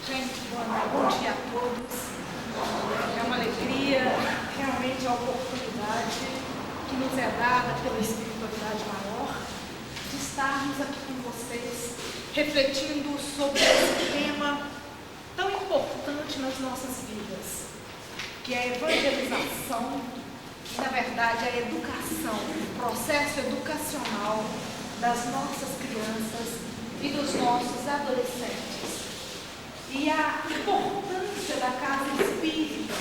Gente, bom dia a todos. É uma alegria, realmente a oportunidade que nos é dada pela espiritualidade maior de estarmos aqui com vocês, refletindo sobre esse tema tão importante nas nossas vidas, que é a evangelização e, na verdade, a educação, o processo educacional das nossas crianças e dos nossos adolescentes. E a importância da casa espírita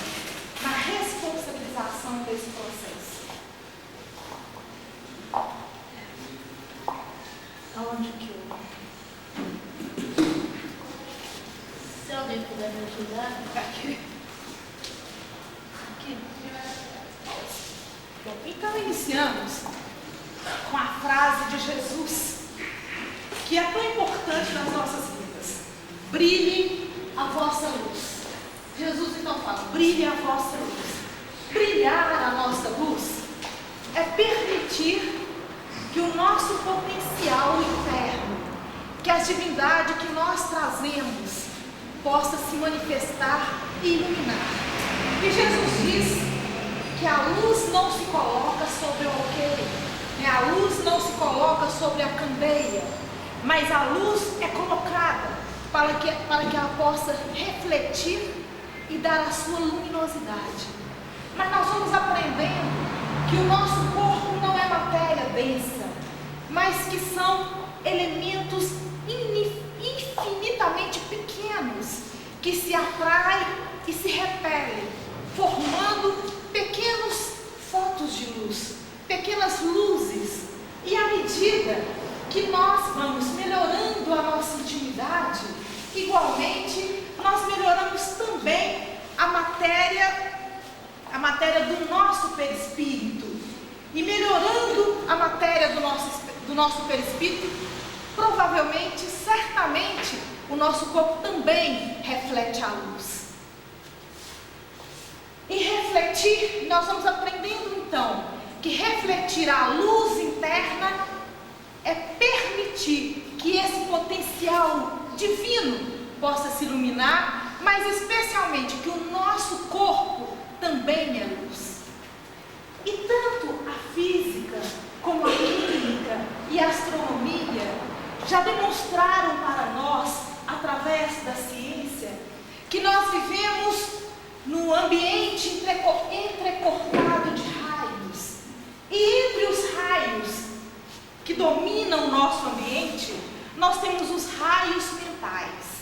na responsabilização desse processo. Aonde que eu... Se alguém puder me ajudar. Aqui. Bom, então iniciamos com a frase de Jesus, que é tão importante nas nossas vidas. Brilhe a vossa luz. Jesus então fala, brilhe a vossa luz. Brilhar a nossa luz é permitir que o nosso potencial interno, que a divindade que nós trazemos, possa se manifestar e iluminar. E Jesus diz que a luz não se coloca sobre o alqueire, a luz não se coloca sobre a candeia, mas a luz é colocada para que ela possa refletir e dar a sua luminosidade. Mas nós vamos aprendendo que o nosso corpo não é matéria densa, mas que são elementos infinitamente pequenos que se atraem e se repelem, formando pequenos focos de luz, pequenas luzes. E à medida que nós vamos melhorando a nossa intimidade, igualmente nós melhoramos também a matéria do nosso perispírito. E melhorando a matéria do nosso perispírito, provavelmente, certamente, o nosso corpo também reflete a luz. E refletir, nós vamos aprendendo então que refletir a luz interna é permitir que esse potencial divino possa se iluminar, mas especialmente que o nosso corpo também é luz. E tanto a física como a química e a astronomia já demonstraram para nós, através da ciência, que nós vivemos num ambiente entrecortado de raios. E entre os raios que dominam o nosso ambiente, nós temos os raios mentais.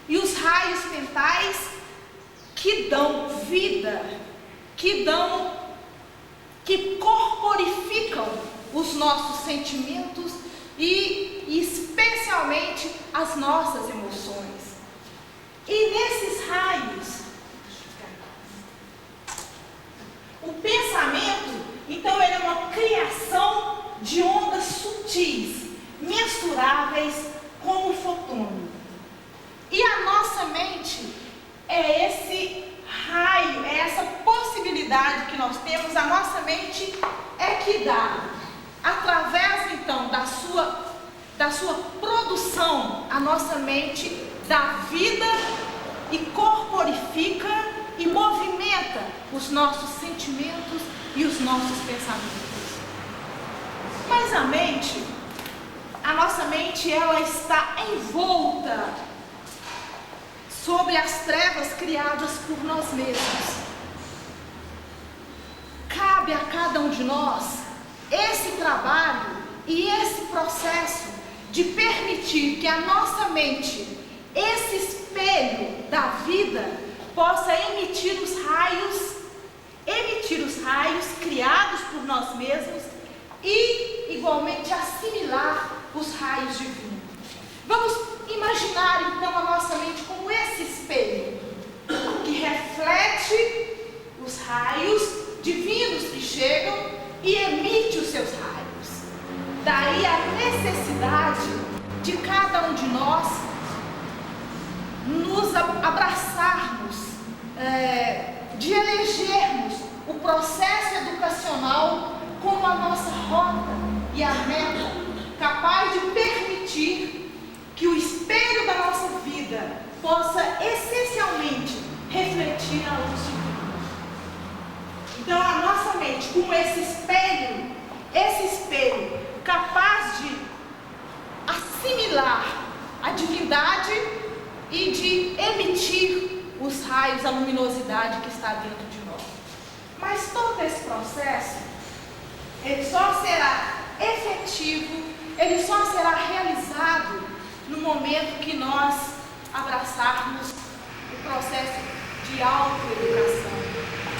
E os raios mentais que dão vida, que corporificam os nossos sentimentos e especialmente as nossas emoções. E nesses raios, o pensamento, então, ele é uma criação de ondas sutis, mensuráveis como o fotônio. E a nossa mente é esse raio, é essa possibilidade que nós temos. A nossa mente é que dá, através então da sua produção, a nossa mente dá vida e corporifica e movimenta os nossos sentimentos e os nossos pensamentos. Mas a nossa mente, ela está envolta sobre as trevas criadas por nós mesmos. Cabe a cada um de nós esse trabalho e esse processo de permitir que a nossa mente, esse espelho da vida, possa emitir os raios criados por nós mesmos e igualmente assimilar os raios divinos. Vamos imaginar então a nossa mente como esse espelho que reflete os raios divinos que chegam e emite os seus raios. Daí a necessidade de cada um de nós nos abraçarmos, de elegermos o processo educacional como a nossa rota e a meta, capaz de permitir que o espelho da nossa vida possa essencialmente refletir a luz divina. Então a nossa mente, como esse espelho capaz de assimilar a divindade e de emitir os raios, a luminosidade que está dentro de nós. Mas todo esse processo, ele só será efetivo, ele só será realizado no momento que nós abraçarmos o processo de autoeducação,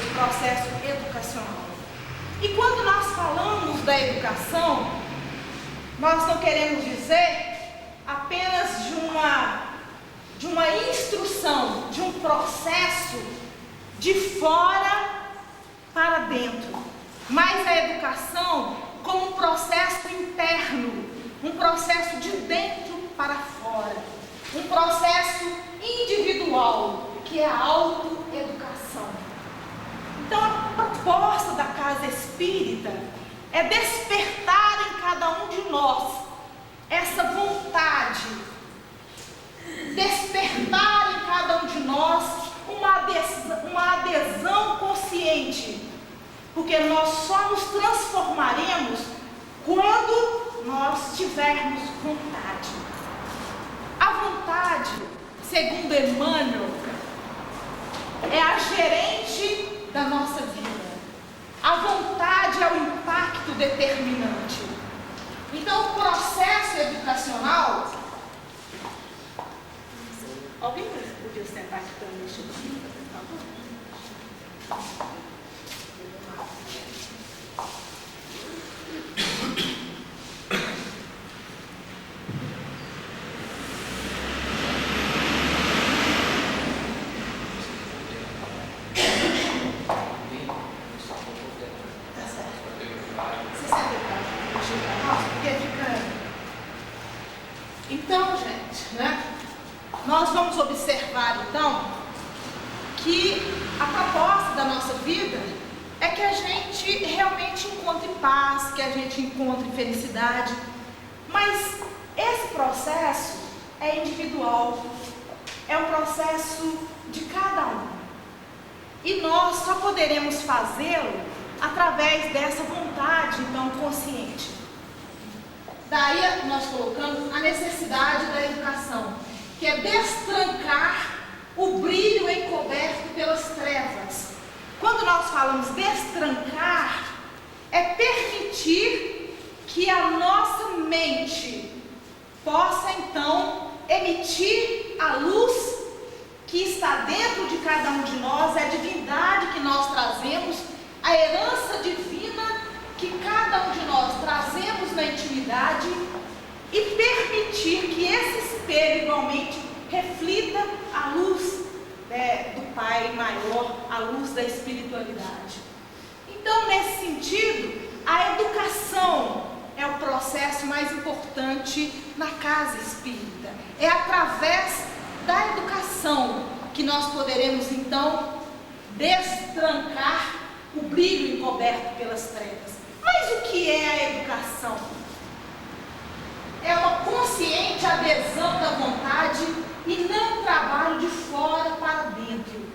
o processo educacional. E quando nós falamos da educação, nós não queremos dizer apenas de uma instrução, de um processo de fora para dentro, mas a educação como um processo interno, um processo de dentro para fora, um processo individual, que é a autoeducação. Então a proposta da casa espírita é despertar em cada um de nós essa vontade, despertar em cada um de nós uma adesão consciente, porque nós só nos transformaremos quando nós tivermos vontade. A vontade, segundo Emmanuel, é a gerente da nossa vida. A vontade é o impacto determinante. Então, o processo educacional... Alguém podia sentar aqui para mexer comigo, por favor? Então, gente, nós vamos observar, então, que a proposta da nossa vida é que a gente realmente encontre paz, que a gente encontre felicidade, mas esse processo é individual, é um processo de cada um, e nós só poderemos fazê-lo através dessa vontade, então, consciente. Daí nós colocamos a necessidade da educação, que é destrancar o brilho encoberto pelas trevas. Quando nós falamos destrancar, é permitir que a nossa mente possa então emitir a luz que está dentro de cada um de nós, é a divindade que nós trazemos, a herança divina que cada um de nós trazemos na intimidade, e permitir que esse espelho igualmente reflita a luz do Pai maior, a luz da espiritualidade. Então, nesse sentido, a educação é o processo mais importante na casa espírita. É através da educação que nós poderemos então destrancar o brilho encoberto pelas trevas. Mas o que é a educação? É uma consciente adesão da vontade e não trabalho de fora para dentro.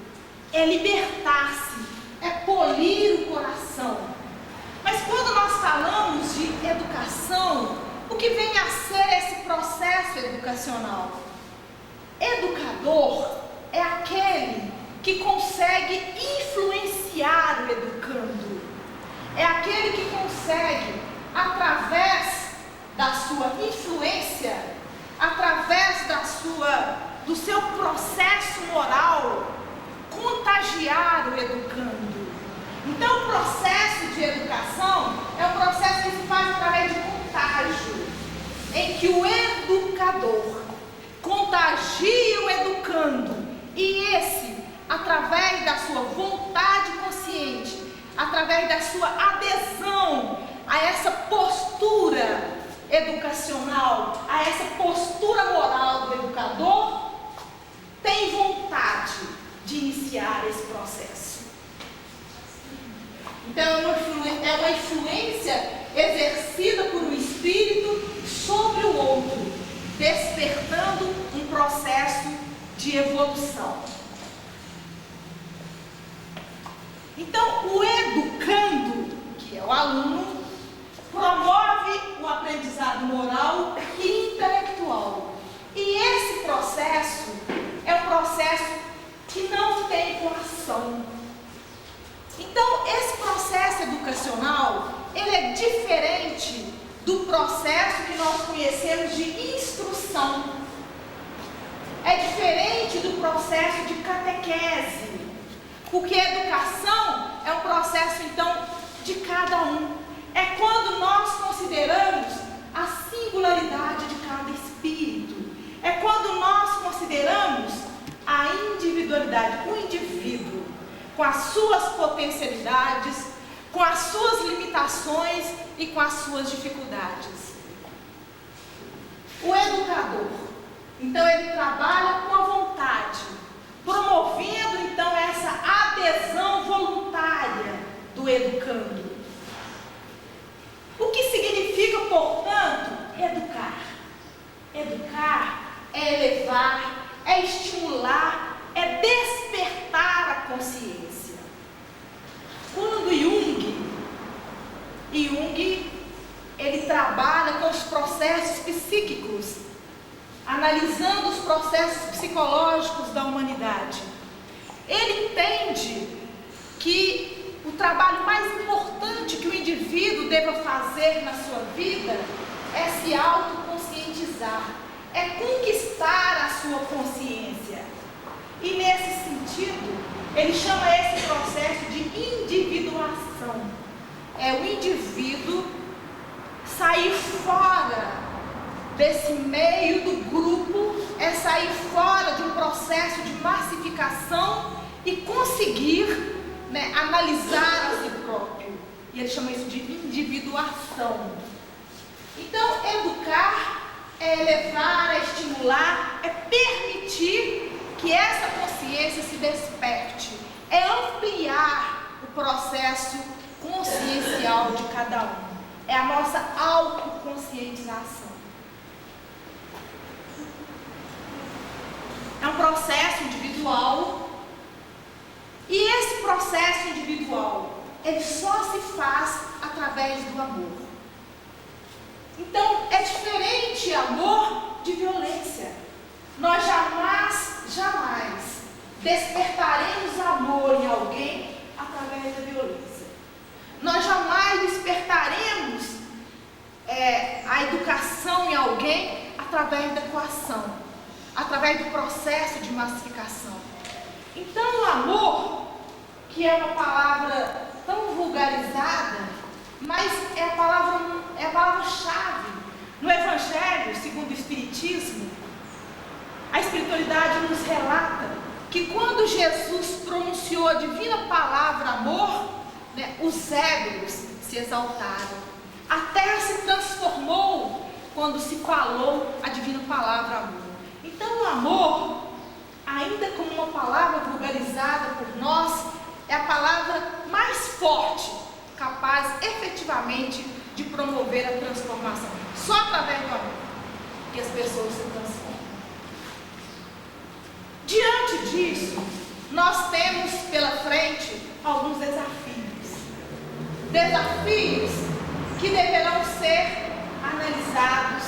É libertar-se, é polir o coração. Mas quando nós falamos de educação, o que vem a ser esse processo educacional? Educador é aquele que consegue influenciar o educando. É aquele que consegue, através da sua influência, através do seu processo moral, contagiar o educando. Então, o processo de educação é um processo que se faz através de contágio, em que o educador contagia o educando, e esse, através da sua vontade consciente, através da sua adesão a essa postura educacional, a essa postura moral do educador, tem vontade de iniciar esse processo. Então, é uma influência exercida por um espírito sobre o outro, despertando um processo de de evolução. Então, o educando, que é o aluno, promove o aprendizado moral e intelectual. E esse processo é um processo que não tem coação. Então, esse processo educacional, ele é diferente do processo que nós conhecemos de instrução. É diferente do processo de catequese, porque a educação é um processo, então, de cada um. É quando nós consideramos a singularidade de cada espírito. É quando nós consideramos a individualidade, o indivíduo, com as suas potencialidades, com as suas limitações e com as suas dificuldades. O educador, então, ele trabalha com a vontade, promovendo, então, essa adesão voluntária do educando. O que significa, portanto, educar? Educar é elevar, é estimular, é despertar a consciência. Quando Jung, ele trabalha com os processos psíquicos, analisando os processos psicológicos da humanidade, ele entende que o trabalho mais importante que o indivíduo deva fazer na sua vida é se autoconscientizar, é conquistar a sua consciência. E nesse sentido, ele chama esse processo de individuação. É o indivíduo sair fora desse meio do grupo, é sair fora de um processo de massificação e conseguir, analisar a si próprio. E ele chama isso de individuação. Então, educar é elevar, é estimular, é permitir que essa consciência se desperte, é ampliar o processo consciencial de cada um. É a nossa autoconscientização. É um processo individual. E esse processo individual, ele só se faz através do amor. Então, é diferente amor de violência. Nós jamais despertaremos amor em alguém através da violência. Nós jamais despertaremos a educação em alguém através da coação, através do processo de massificação. Então, o amor, que é uma palavra tão vulgarizada, mas é a palavra-chave no Evangelho, segundo o Espiritismo. A espiritualidade nos relata que quando Jesus pronunciou a divina palavra amor, os ébrios se exaltaram. A terra se transformou quando se falou a divina palavra amor. Então, o amor, ainda como uma palavra vulgarizada por nós, é a palavra mais forte, capaz efetivamente de promover a transformação. Só através do amor que as pessoas se transformam. Diante disso, nós temos pela frente alguns desafios. Desafios que deverão ser analisados,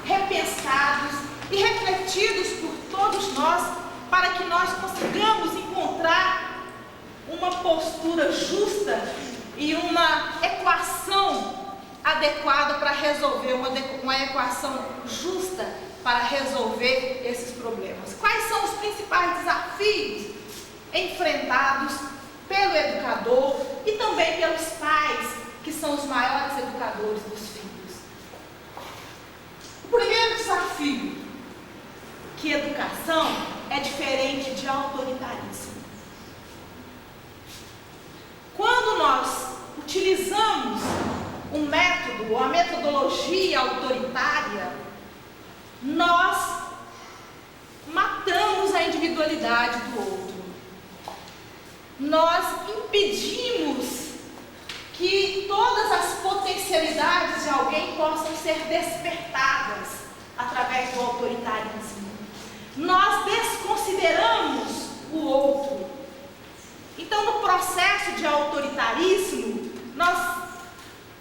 repensados e refletidos por todos nós, para que nós consigamos encontrar uma postura justa e uma equação adequada para resolver, uma equação justa para resolver esses problemas. Quais são os principais desafios enfrentados pelo educador e também pelos pais, que são os maiores educadores dos filhos? O primeiro desafio, que educação é diferente de autoritarismo. Quando nós utilizamos um método, ou a metodologia autoritária, nós matamos a individualidade do outro. Nós impedimos que todas as potencialidades de alguém possam ser despertadas através do autoritarismo. Nós desconsideramos desconsideramos o outro. Então, no processo de autoritarismo, nós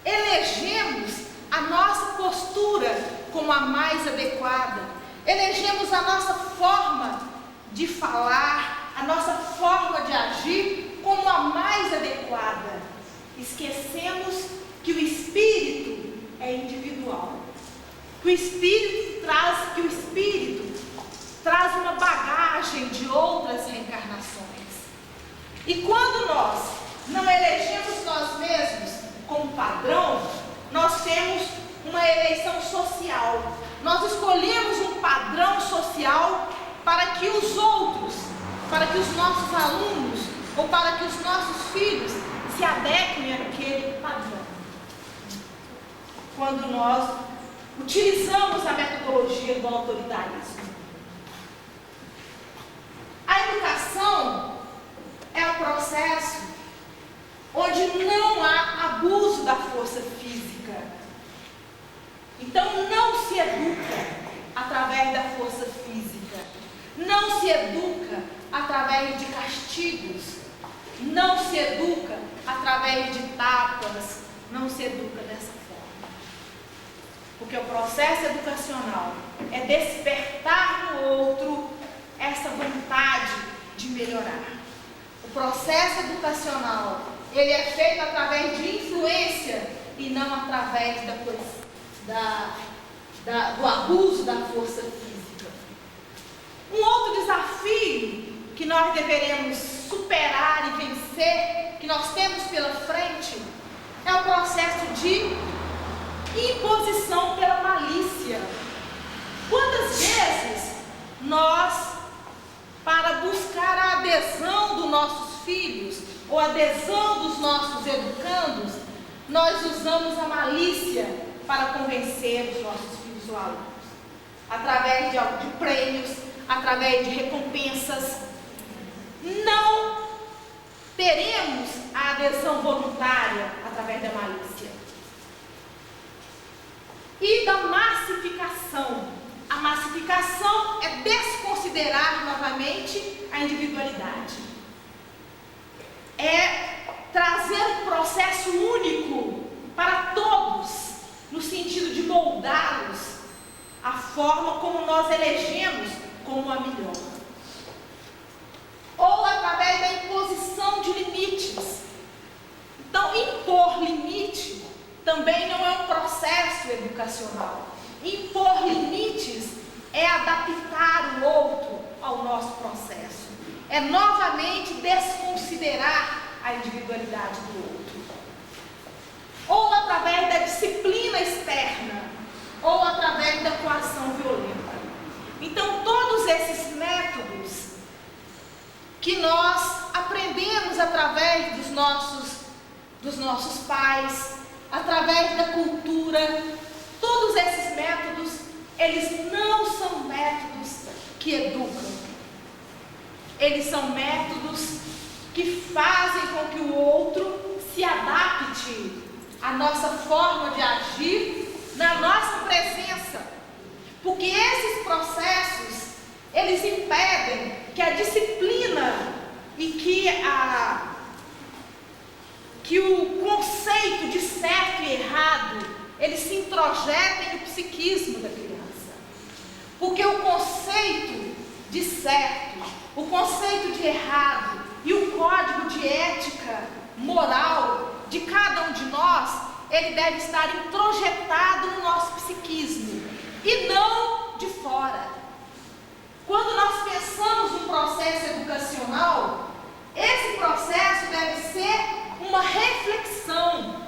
elegemos a nossa postura como a mais adequada, elegemos a nossa forma de falar, a nossa forma de agir como a mais adequada. Esquecemos que o espírito é individual, que o espírito traz uma bagagem de outras reencarnações. E quando nós não elegemos nós mesmos como padrão, nós temos uma eleição social. Nós escolhemos um padrão social para que os outros, para que os nossos alunos ou para que os nossos filhos se adequem àquele padrão. Quando nós utilizamos a metodologia do autoritarismo. A educação é um processo onde não há abuso da força física. Então não se educa através da força física, não se educa através de castigos, não se educa através de tapas, não se educa dessa forma. Porque o processo educacional é despertar no outro essa vontade de melhorar. O processo educacional, ele é feito através de influência e não através do abuso da força física. Um outro desafio que nós deveremos superar e vencer, que nós temos pela frente, é o processo de imposição pela malícia. Quantas vezes nós, para buscar a adesão dos nossos filhos, ou a adesão dos nossos educandos, nós usamos a malícia para convencer os nossos filhos ou alunos, através de prêmios, através de recompensas. Não teremos a adesão voluntária através da malícia. E da massificação. A massificação é desconsiderar novamente a individualidade. É trazer um processo único para todos, no sentido de moldá-los a forma como nós elegemos como a melhor. Ou através da imposição de limites. Então, impor limite também não é um processo educacional. Impor limites é adaptar o outro ao nosso processo. É novamente desconsiderar a individualidade do outro. Ou através da disciplina externa, ou através da coação violenta. Então, todos esses métodos que nós aprendemos através dos nossos pais, através da cultura, todos esses métodos, eles não são métodos que educam. Eles são métodos que fazem com que o outro se adapte à nossa forma de agir na nossa presença. Porque esses processos, eles impedem que a disciplina e que o conceito de certo e errado, eles se introjetem no psiquismo da criança. Porque o conceito de certo, o conceito de errado e o código de ética moral de cada um de nós, ele deve estar introjetado no nosso psiquismo e não de fora. Quando nós pensamos no processo educacional, esse processo deve ser uma reflexão.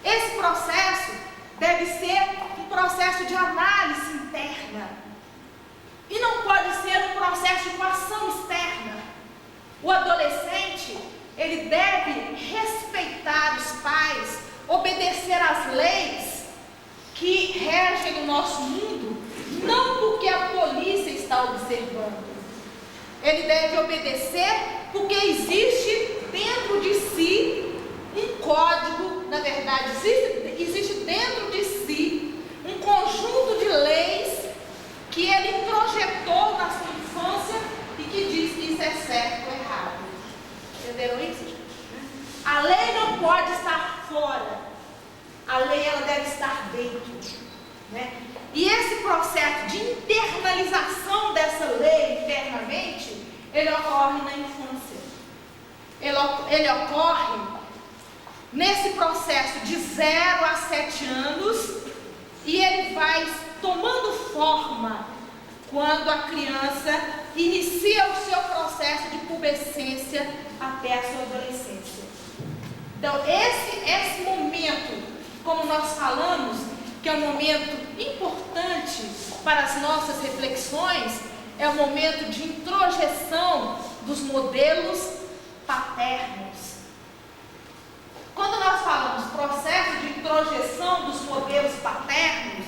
Esse processo deve ser um processo de análise interna. E não pode ser um processo de coação externa. O adolescente, ele deve respeitar os pais, obedecer às leis que regem o nosso mundo, não porque a polícia está observando. Ele deve obedecer porque existe dentro de si um código, na verdade, existe dentro de si um conjunto de leis que ele projetou na sua infância e que ele ocorre na infância. Ele ocorre nesse processo de 0 a 7 anos e ele vai tomando forma quando a criança inicia o seu processo de pubescência até a sua adolescência. Então, esse momento, como nós falamos, que é um momento importante para as nossas reflexões, é o momento de introjeção dos modelos paternos. Quando nós falamos processo de introjeção dos modelos paternos,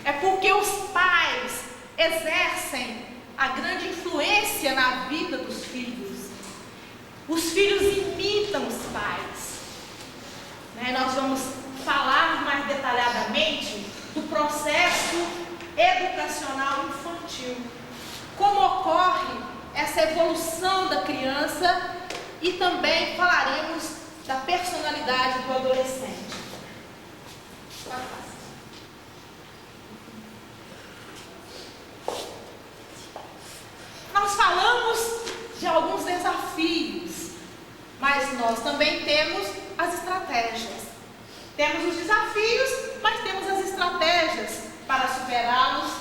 é porque os pais exercem a grande influência na vida dos filhos. Os filhos imitam os pais. Nós vamos falar mais detalhadamente do processo educacional infantil. Como ocorre essa evolução da criança e também falaremos da personalidade do adolescente. Nós falamos de alguns desafios, mas nós também temos as estratégias. Temos os desafios, mas temos as estratégias para superá-los,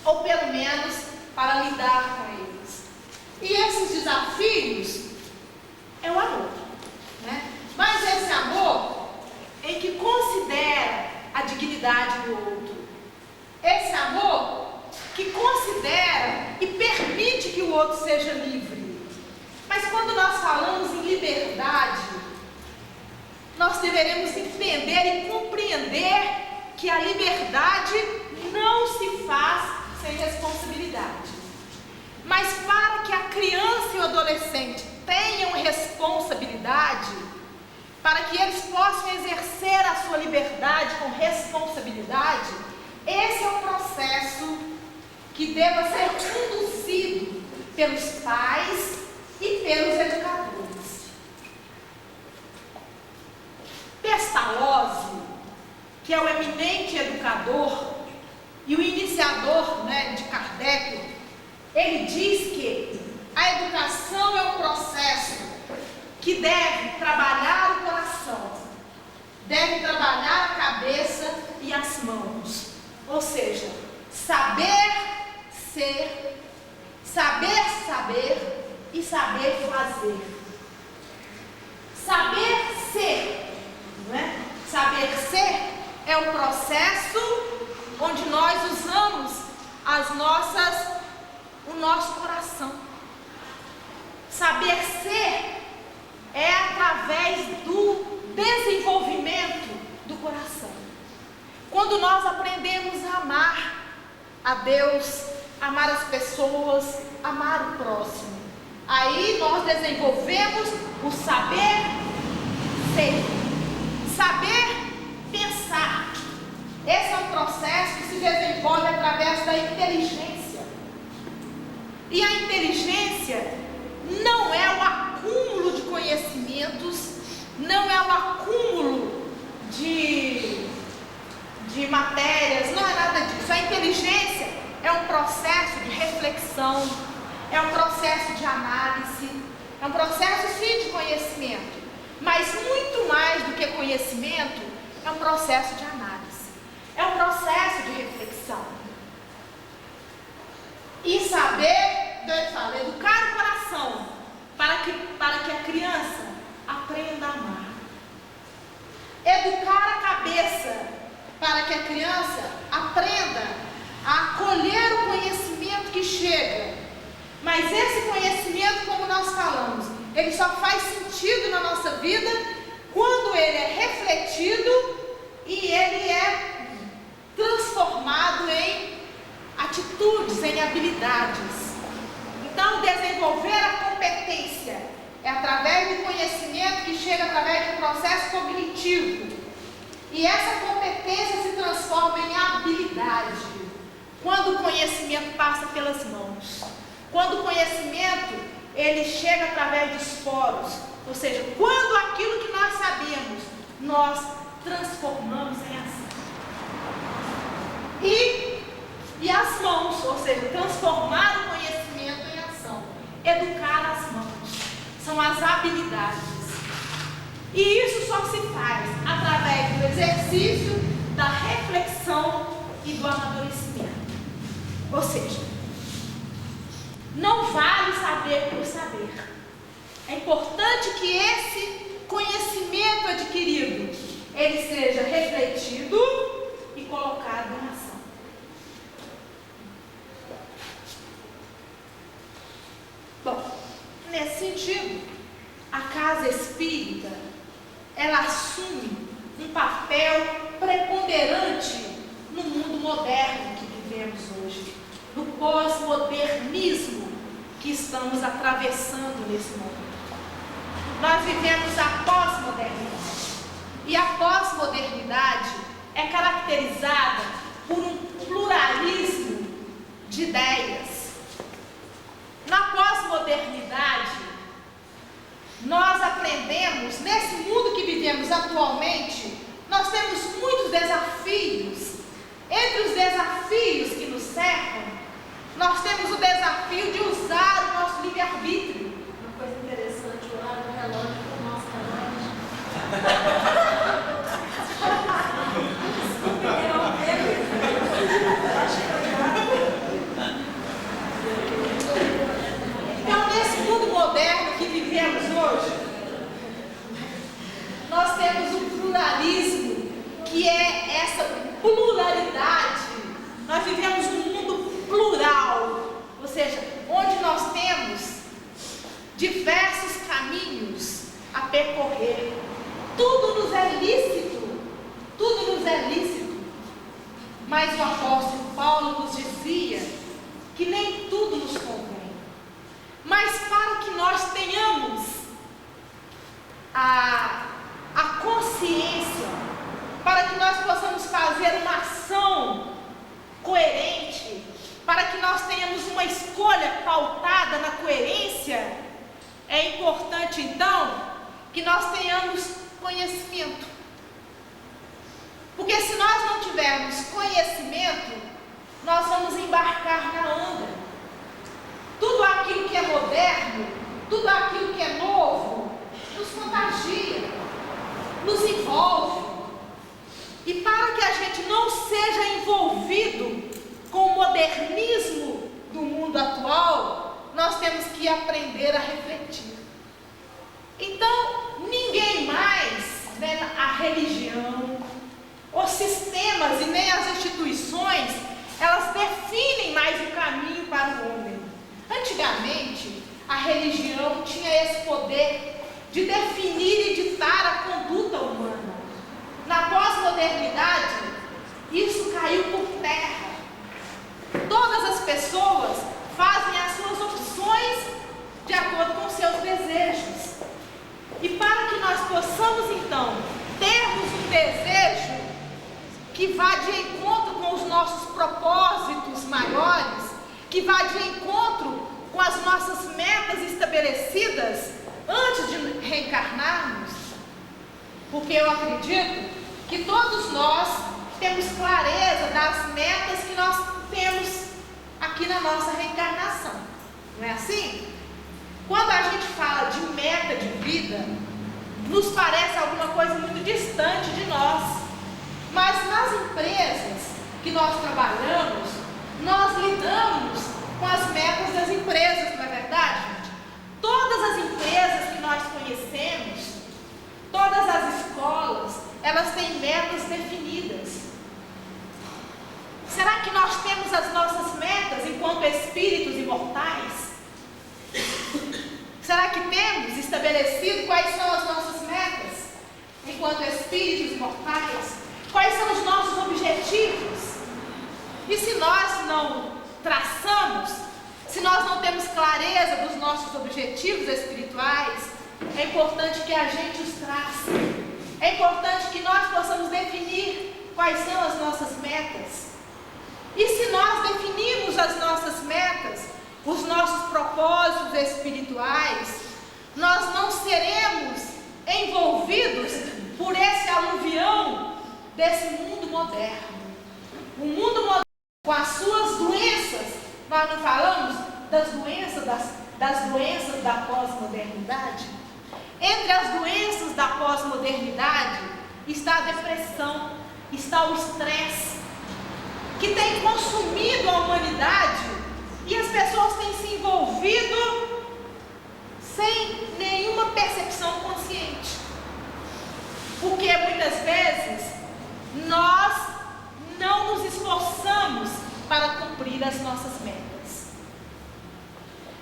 ou pelo menos para lidar com eles. E esses desafios é o amor, Mas esse amor em que considera a dignidade do outro. Esse amor que considera e permite que o outro seja livre. Mas quando nós falamos em liberdade, nós deveremos entender e compreender que a liberdade não se faz sem responsabilidade. Mas para que a criança e o adolescente tenham responsabilidade, para que eles possam exercer a sua liberdade com responsabilidade, esse é o processo que deva ser conduzido pelos pais e pelos educadores. Pestalozzi, que é o eminente educador e o iniciador de Kardec, ele diz que a educação é um processo que deve trabalhar o coração, deve trabalhar a cabeça e as mãos. Ou seja, saber ser, saber saber e saber fazer. Saber ser, Saber ser é um processo onde nós usamos o nosso coração. Saber ser é através do desenvolvimento do coração. Quando nós aprendemos a amar a Deus, amar as pessoas, amar o próximo, aí nós desenvolvemos o saber ser, saber pensar. Esse é um processo que se desenvolve através da inteligência. E a inteligência não é o acúmulo de conhecimentos, não é o acúmulo de matérias, não é nada disso. A inteligência é um processo de reflexão, é um processo de análise, é um processo sim de conhecimento, mas muito mais do que conhecimento, é um processo de análise, é um processo de reflexão. E saber, ele fala, educar o coração para que a criança aprenda a amar. Educar a cabeça para que a criança aprenda a acolher o conhecimento que chega. Mas esse conhecimento, como nós falamos, ele só faz sentido na nossa vida quando ele é refletido e ele é transformado em atitudes, em habilidades. Então, desenvolver a competência é através do conhecimento que chega através de um processo cognitivo. E essa competência se transforma em habilidade quando o conhecimento passa pelas mãos. Quando o conhecimento, ele chega através dos poros. Ou seja, quando aquilo que nós sabemos, nós transformamos em ação. E as mãos, ou seja, transformar o conhecimento em ação. as habilidades. E isso só se faz através do exercício, da reflexão e do amadurecimento. Ou seja, não vale saber por saber. É importante que esse conhecimento adquirido, ele seja refletido e colocado em ação. Bom, nesse sentido, a casa espírita, ela assume um papel preponderante no mundo moderno que vivemos hoje, no pós-modernismo que estamos atravessando nesse momento. Nós vivemos a pós-modernidade, e a pós-modernidade é caracterizada por um pluralismo de ideias. Na pós-modernidade, nós aprendemos, nesse mundo que vivemos atualmente, nós temos muitos desafios. Entre os desafios que nos cercam, nós temos o desafio de usar o nosso livre-arbítrio. Uma coisa interessante, o horário do relógio com o nosso relógio. Então, nesse mundo moderno que vivemos hoje, nós temos um pluralismo, que é essa pluralidade. Nós vivemos um mundo plural, ou seja, onde nós temos diversos caminhos a percorrer. Tudo nos é lícito, tudo nos é lícito. Mas o apóstolo Paulo nos dizia que nem tudo nos convém. Mas para que nós tenhamos a consciência, para que nós possamos fazer uma ação coerente, para que nós tenhamos uma escolha pautada na coerência, é importante então que nós tenhamos conhecimento. Porque se nós não tivermos conhecimento, nós vamos embarcar na onda. Tudo aquilo que é moderno, tudo aquilo que é novo, nos contagia, nos envolve. E para que a gente não seja envolvido com o modernismo do mundo atual, nós temos que aprender a refletir. Então, ninguém mais, a religião, os sistemas e nem as instituições, elas definem mais o caminho para o homem. Antigamente, a religião tinha esse poder de definir e ditar a conduta humana. Na pós-modernidade, isso caiu por terra. Todas as pessoas fazem as suas opções de acordo com seus desejos. E para que nós possamos, então, termos um desejo que vá de encontro com os nossos propósitos maiores, que vá de encontro com as nossas metas estabelecidas antes de reencarnarmos, porque eu acredito que todos nós temos clareza das metas que nós temos aqui na nossa reencarnação, não é assim? Quando a gente fala de meta de vida, nos parece alguma coisa muito distante de nós, mas nas empresas que nós trabalhamos, nós lidamos com as metas das empresas, não é verdade, gente? Todas as empresas que nós conhecemos, todas as escolas, elas têm metas definidas. Será que nós temos as nossas metas enquanto espíritos imortais? Será que temos estabelecido quais são as nossas metas enquanto espíritos imortais? Quais são os nossos objetivos? E se nós não traçamos, se nós não temos clareza dos nossos objetivos espirituais, é importante que a gente os trace. É importante que nós possamos definir quais são as nossas metas. E se nós definirmos as nossas metas, os nossos propósitos espirituais, nós não seremos envolvidos por esse aluvião desse mundo moderno. O mundo moderno, com as suas doenças, nós não falamos das doenças da pós-modernidade? Entre as doenças da pós-modernidade está a depressão, está o estresse, que tem consumido a humanidade e as pessoas têm se envolvido sem nenhuma percepção consciente. Porque muitas vezes nós não nos esforçamos para cumprir as nossas metas.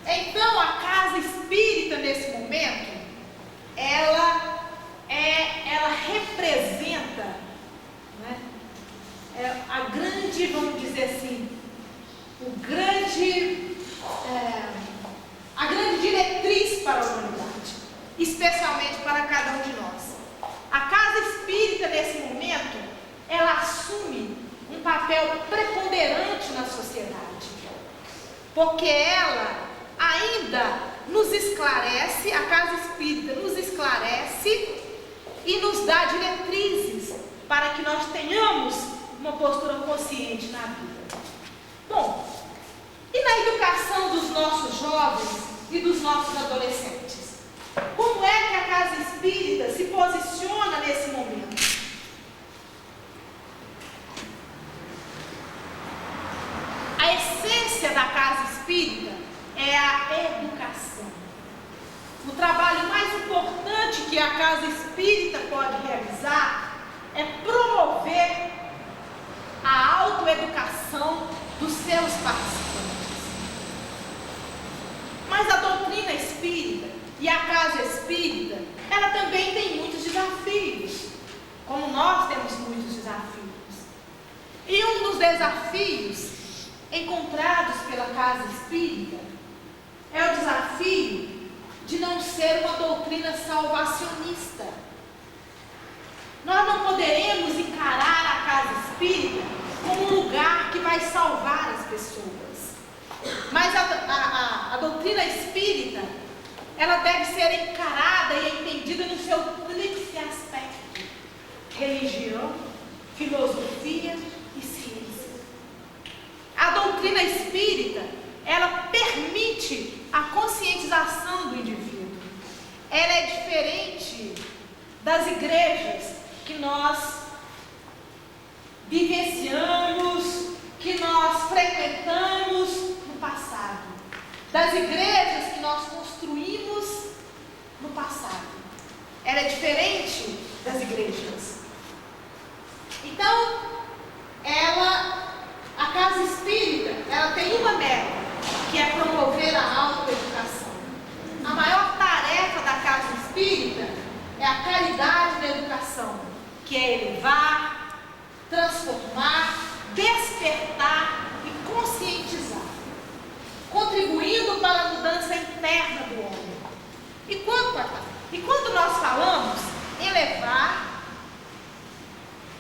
Então a casa espírita nesse momento, ela representa, né, a grande, vamos dizer assim, a grande diretriz para a humanidade, especialmente para cada um de nós. A casa espírita nesse momento, ela assume um papel preponderante na sociedade, porque ela ainda nos esclarece, a casa espírita nos esclarece e nos dá diretrizes para que nós tenhamos uma postura consciente na vida. Bom, e na educação dos nossos jovens e dos nossos adolescentes? Como é que a casa espírita se posiciona nesse momento? A essência da casa espírita é a educação. O trabalho mais importante que a casa espírita pode realizar é promover a autoeducação dos seus participantes. Mas a doutrina espírita e a casa espírita, ela também tem muitos desafios, como nós temos muitos desafios. E um dos desafios encontrados pela casa espírita é o desafio de não ser uma doutrina salvacionista. Nós não poderemos encarar a casa espírita como um lugar que vai salvar as pessoas. Mas a doutrina espírita, ela deve ser encarada e entendida no seu tríplice aspecto: religião, filosofia e ciência. A doutrina espírita, ela permite a conscientização do indivíduo. Ela é diferente das igrejas que nós vivenciamos, que nós frequentamos no passado, das igrejas que nós construímos no passado. Ela é diferente das igrejas. Então, a casa espírita, ela tem uma meta, que é promover a autoeducação. A maior tarefa da casa espírita é a caridade da educação, que é elevar, transformar, despertar e conscientizar, contribuindo para a mudança interna do homem. E quando nós falamos em elevar,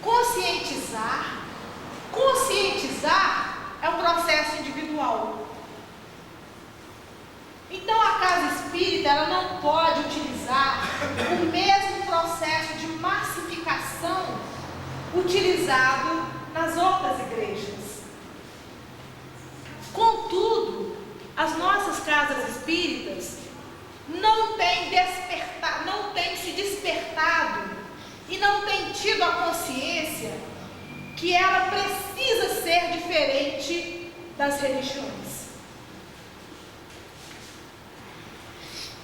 conscientizar é um processo individual. Então a casa espírita, ela não pode utilizar o mesmo processo de massificação utilizado nas outras igrejas. Contudo, as nossas casas espíritas não têm se despertado e não têm tido a consciência que ela precisa ser diferente das religiões.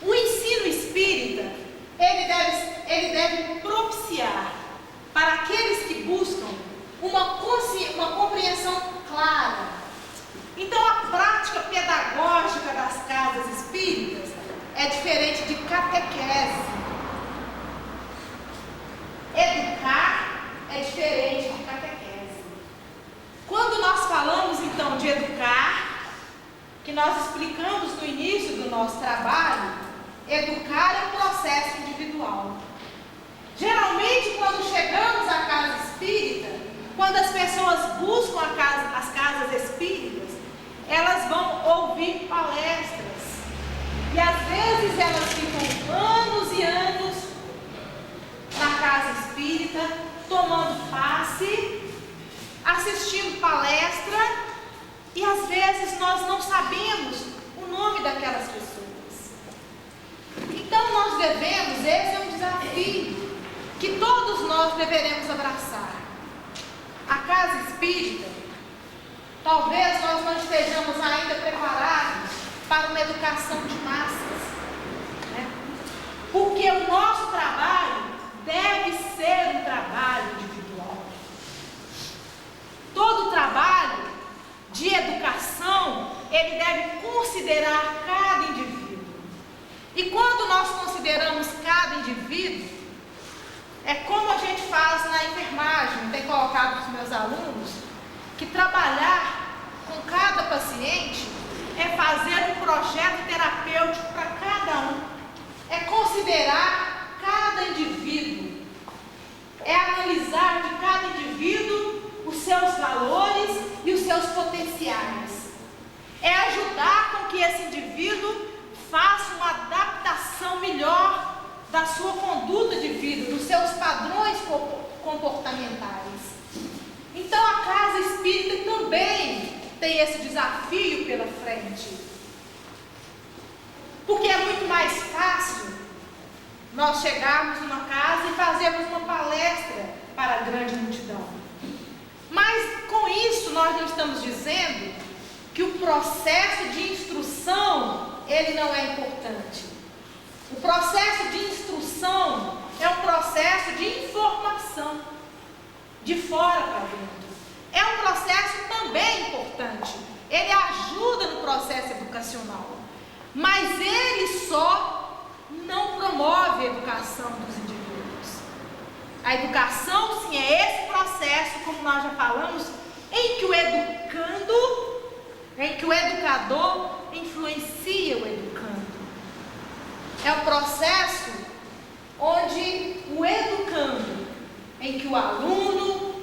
O ensino espírita, ele deve propiciar para aqueles que buscam uma compreensão clara. Então, a prática pedagógica das casas espíritas é diferente de catequese. Educar é diferente de catequese. Quando nós falamos, então, de educar, que nós explicamos no início do nosso trabalho, educar é um processo individual. Geralmente, quando chegamos à casa espírita, quando as pessoas buscam as casas espíritas, elas vão ouvir palestras. E às vezes elas ficam anos e anos na casa espírita, tomando passe, assistindo palestra, e às vezes nós não sabemos o nome daquelas pessoas. Então nós devemos esse é um desafio que todos nós deveremos abraçar. A casa espírita, talvez nós não estejamos ainda preparados para uma educação de massas, né? Porque o nosso trabalho deve ser um trabalho individual. Todo trabalho de educação, ele deve considerar cada indivíduo. E quando nós consideramos cada indivíduo, é como a gente faz na enfermagem. Tenho colocado para os meus alunos que trabalhar com cada paciente é fazer um projeto terapêutico para cada um, é considerar cada indivíduo, é analisar de cada indivíduo os seus valores e os seus potenciais, é ajudar com que esse indivíduo faça uma adaptação melhor da sua conduta de vida, dos seus padrões comportamentais. Então a casa espírita também tem esse desafio pela frente, porque é muito mais fácil nós chegarmos numa casa e fazermos uma palestra para a grande multidão. Mas com isso nós não estamos dizendo que o processo de instrução ele não é importante. O processo de instrução é um processo de informação, de fora para dentro. É um processo também importante. Ele ajuda no processo educacional. Mas ele só não promove a educação dos indivíduos. A educação, sim, é esse processo, como nós já falamos, em que o educador influencia o educando. É o processo onde o educando, em que o aluno,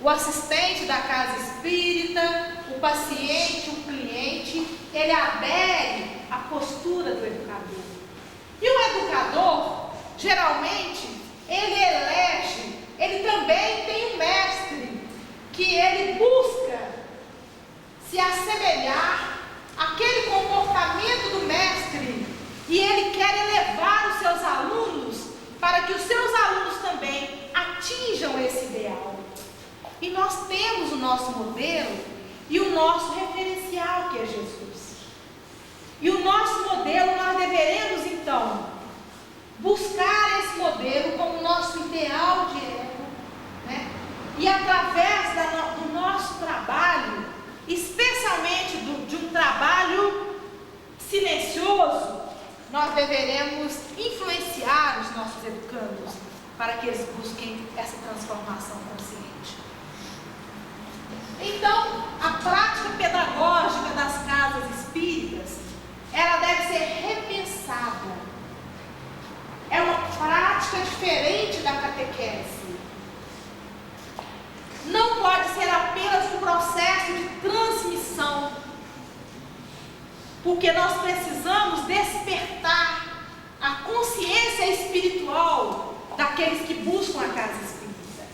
o assistente da casa espírita, o paciente, o cliente, ele adere à postura do educador. E o educador, geralmente, ele também tem um mestre, que ele busca se assemelhar àquele comportamento do mestre, e ele quer elevar os seus alunos para que os seus alunos também atinjam esse ideal. E nós temos o nosso modelo e o nosso referencial, que é Jesus. E o nosso modelo nós deveremos então buscar esse modelo como nosso ideal de ego, né? E através do nosso trabalho, especialmente de um trabalho silencioso, nós deveremos influenciar os nossos educandos para que eles busquem essa transformação consciente. Então, a prática pedagógica das casas espíritas, ela deve ser repensada. É uma prática diferente da catequese. Não pode ser apenas um processo de transmissão, porque nós precisamos despertar a consciência espiritual daqueles que buscam a casa espírita.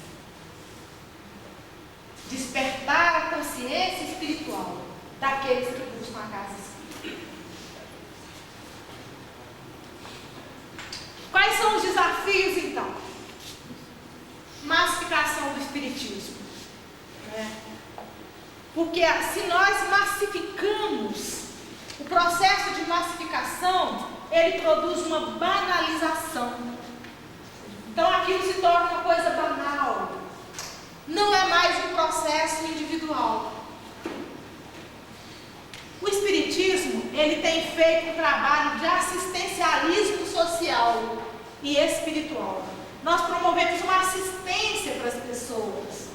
Despertar a consciência espiritual daqueles que buscam a casa espírita. Quais são os desafios, então? Massificação do espiritismo. Porque se nós massificamos, o processo de massificação, ele produz uma banalização. Então aquilo se torna uma coisa banal. Não é mais um processo individual. O espiritismo, ele tem feito um trabalho de assistencialismo social e espiritual. Nós promovemos uma assistência para as pessoas.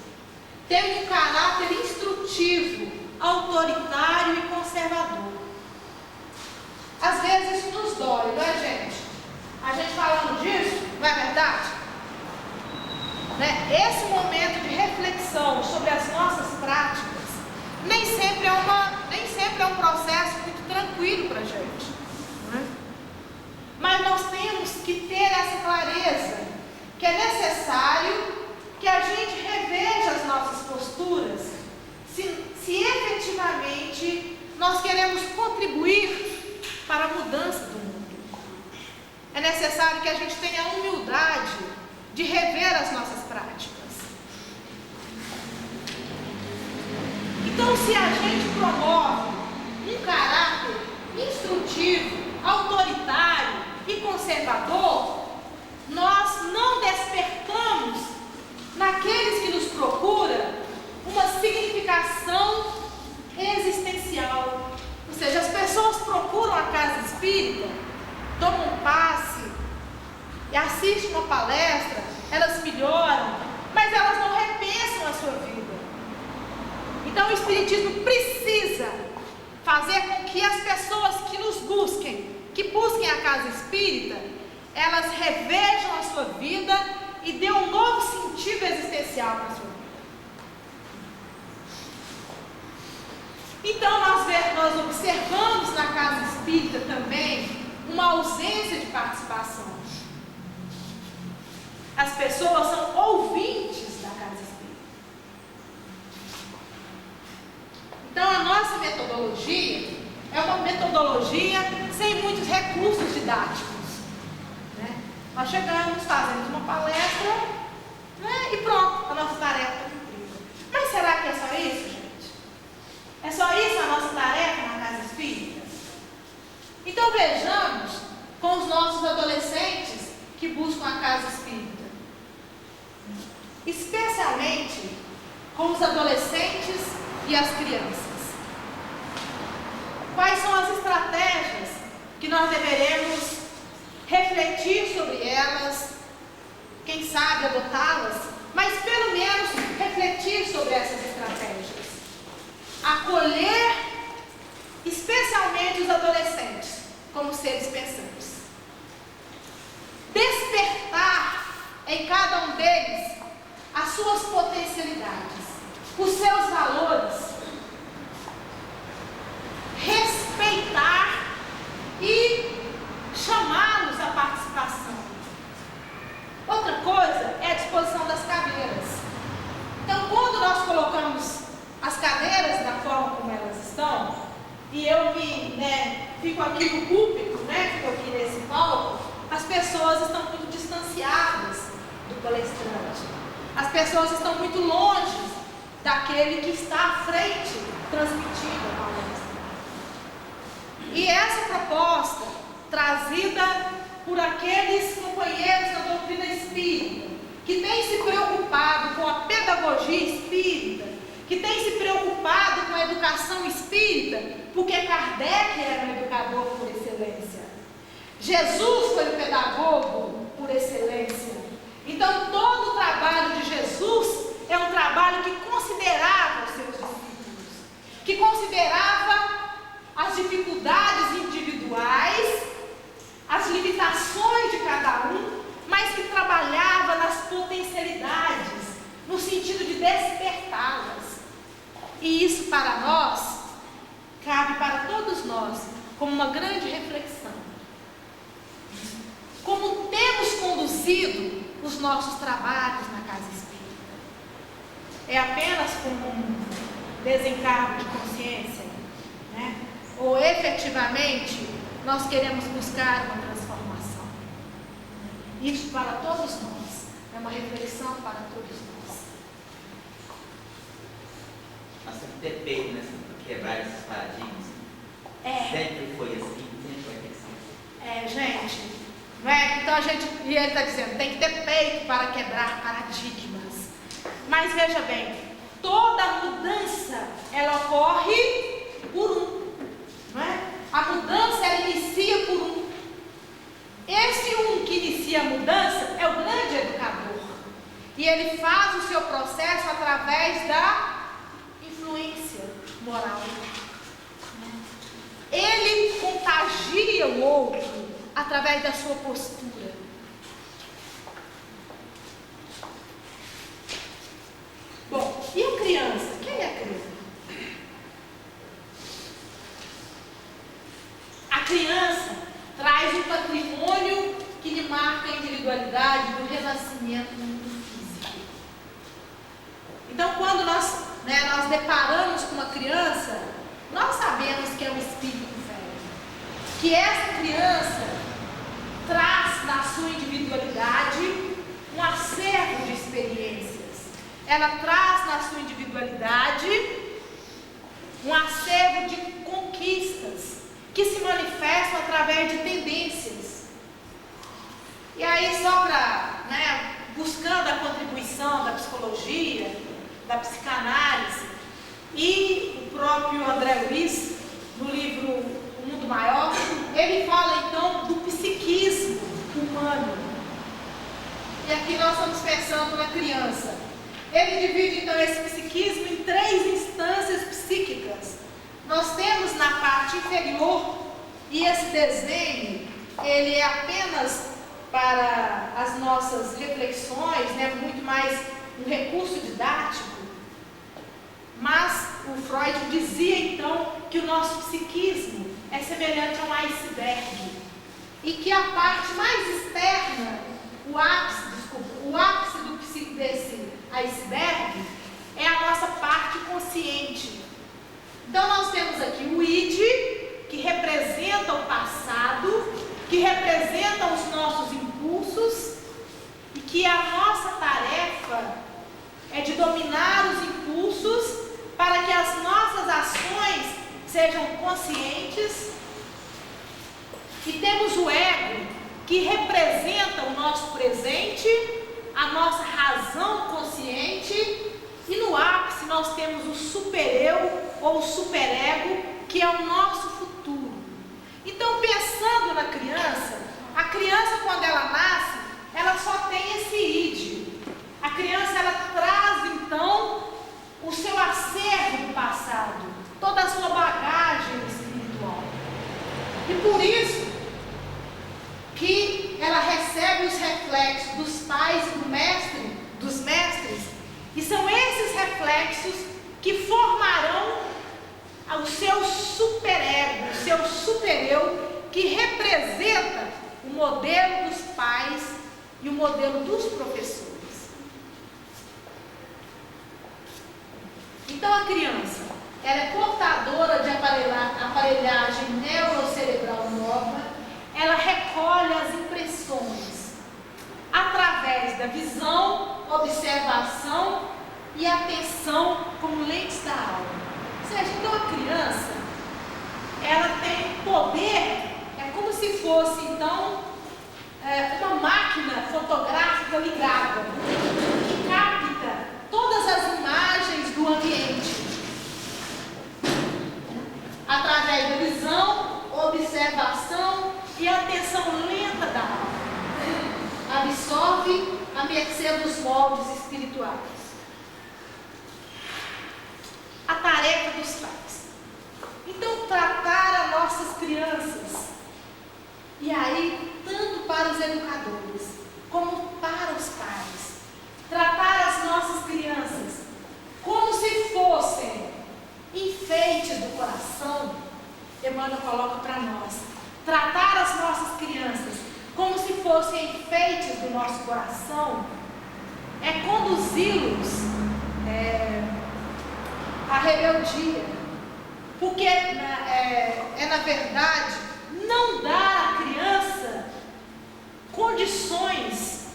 Temos um caráter instrutivo, autoritário e conservador. Às vezes isso nos dói, não é, gente? A gente falando disso, não é verdade? Né? Esse momento de reflexão sobre as nossas práticas nem sempre é um processo muito tranquilo para a gente. Né? Mas nós temos que ter essa clareza que é necessário que a gente reveja as nossas posturas se efetivamente nós queremos contribuir para a mudança do mundo. é necessário que a gente tenha a humildade de rever as nossas práticas. Então, se a gente promove um caráter instrutivo, autoritário e conservador, nós não despertamos naqueles que nos procuram uma significação existencial. Ou seja, as pessoas procuram a casa espírita, tomam um passe e assistem uma palestra, elas melhoram, mas elas não repensam a sua vida. Então o Espiritismo precisa fazer com que as pessoas que nos busquem, que busquem a casa espírita, elas revejam a sua vida e dê um novo sentido existencial para a sua vida. Então nós observamos na casa espírita também uma ausência de participação. As pessoas são ouvintes da casa espírita. Então a nossa metodologia é uma metodologia sem muitos recursos didáticos, né? Nós chegamos, fazemos uma palestra, né? E pronto, a nossa tarefa está cumprida. Mas será que é só isso, gente? É só isso a nossa tarefa na casa espírita? Então vejamos com os nossos adolescentes que buscam a casa espírita, especialmente com os adolescentes e as crianças. Quais são as estratégias que nós deveremos refletir sobre elas, quem sabe adotá-las, mas pelo menos refletir sobre essas estratégias. Acolher especialmente os adolescentes como seres pensantes. Despertar em cada um deles as suas potencialidades, os seus valores. Respeitar e chamá-los à participação. Outra coisa é a disposição das cadeiras. Então, quando nós colocamos as cadeiras da forma como elas estão, e eu fico aqui no púlpito, fico aqui nesse palco, as pessoas estão muito distanciadas do palestrante. As pessoas estão muito longe daquele que está à frente, transmitindo a palestra. E essa proposta, trazida por aqueles companheiros da doutrina espírita, que têm se preocupado com a pedagogia espírita, que têm se preocupado com a educação espírita, porque Kardec era um educador por excelência. Jesus foi o pedagogo por excelência. Então, todo o trabalho de Jesus é um trabalho que considerava os seus discípulos, que considerava as dificuldades individuais, as limitações de cada um, mas que trabalhava nas potencialidades, no sentido de despertá-las. E isso para nós, cabe para todos nós, como uma grande reflexão. Como temos conduzido os nossos trabalhos na casa espírita? É apenas como um desencargo de consciência, ou efetivamente nós queremos buscar uma transformação? Isso para todos nós, é uma reflexão para todos nós. Nós temos que ter peito, para quebrar esses paradigmas. Sempre foi assim, sempre vai ter que ser. Gente, então e ele está dizendo, tem que ter peito para quebrar paradigmas. Mas veja bem, toda mudança, ela ocorre por um. A mudança, ela inicia por um. Esse um que inicia a mudança é o grande educador. E ele faz o seu processo através da influência moral. Ele contagia o outro através da sua postura. Bom, e a criança? Quem é a criança? A criança traz um patrimônio que lhe marca a individualidade do renascimento no mundo físico. Então, quando nós deparamos com uma criança, nós sabemos que é um espírito velho. Que essa criança traz na sua individualidade um acervo de experiências. Ela traz na sua individualidade um acervo de conquistas que se manifestam através de tendências. E aí, só para, buscando a contribuição da psicologia, da psicanálise e o próprio André Luiz, no livro O Mundo Maior, ele fala então do psiquismo humano. E aqui nós estamos pensando na criança. Ele divide então esse psiquismo em 3 instâncias psíquicas. Nós temos na parte inferior, e esse desenho, ele é apenas para as nossas reflexões, muito mais um recurso didático. Mas o Freud dizia então que o nosso psiquismo é semelhante a um iceberg, e que a parte mais externa, o ápice desse iceberg é a nossa parte consciente. Então nós temos aqui o id, que representa o passado, que representa os nossos impulsos, e que a nossa tarefa é de dominar os impulsos para que as nossas ações sejam conscientes. E temos o ego, que representa o nosso presente, a nossa razão consciente, e no ápice nós temos o supereu ou o superego, que é o nosso futuro. Então, pensando na criança, a criança, quando ela nasce, ela só tem esse id. A criança, ela traz então o seu acervo do passado, toda a sua bagagem espiritual. E por isso que ela recebe os reflexos dos pais e dos mestres, e são esses reflexos que formarão o seu superego, o seu supereu, que representa o modelo dos pais e o modelo dos professores. Então a criança, ela é portadora de aparelhagem neurocerebral nova, ela recolhe as impressões através da visão, observação e atenção como lentes da alma. Ou seja, então a criança, ela tem poder, é como se fosse então uma máquina fotográfica ligada, que capta todas as imagens do ambiente, através da visão, observação e atenção lenta da alma. Absorve à mercê dos moldes espirituais. A tarefa dos pais. Então, tratar as nossas crianças, e aí, tanto para os educadores, como para os pais, tratar as nossas crianças como se fossem enfeites do coração. Emmanuel coloca para nós, tratar as nossas crianças como se fossem enfeites do nosso coração, é conduzi-los à rebeldia, porque na verdade não dar à criança condições,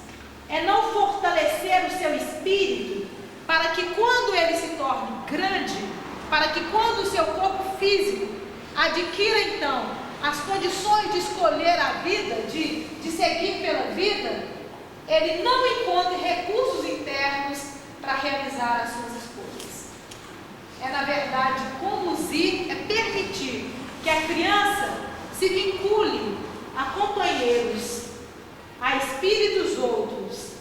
é não fortalecer o seu espírito, para que quando ele se torne grande, para que quando o seu corpo físico adquira então as condições de escolher a vida, de seguir pela vida, ele não encontre recursos internos para realizar as suas escolhas. É na verdade conduzir, é permitir que a criança se vincule a companheiros, a espíritos outros,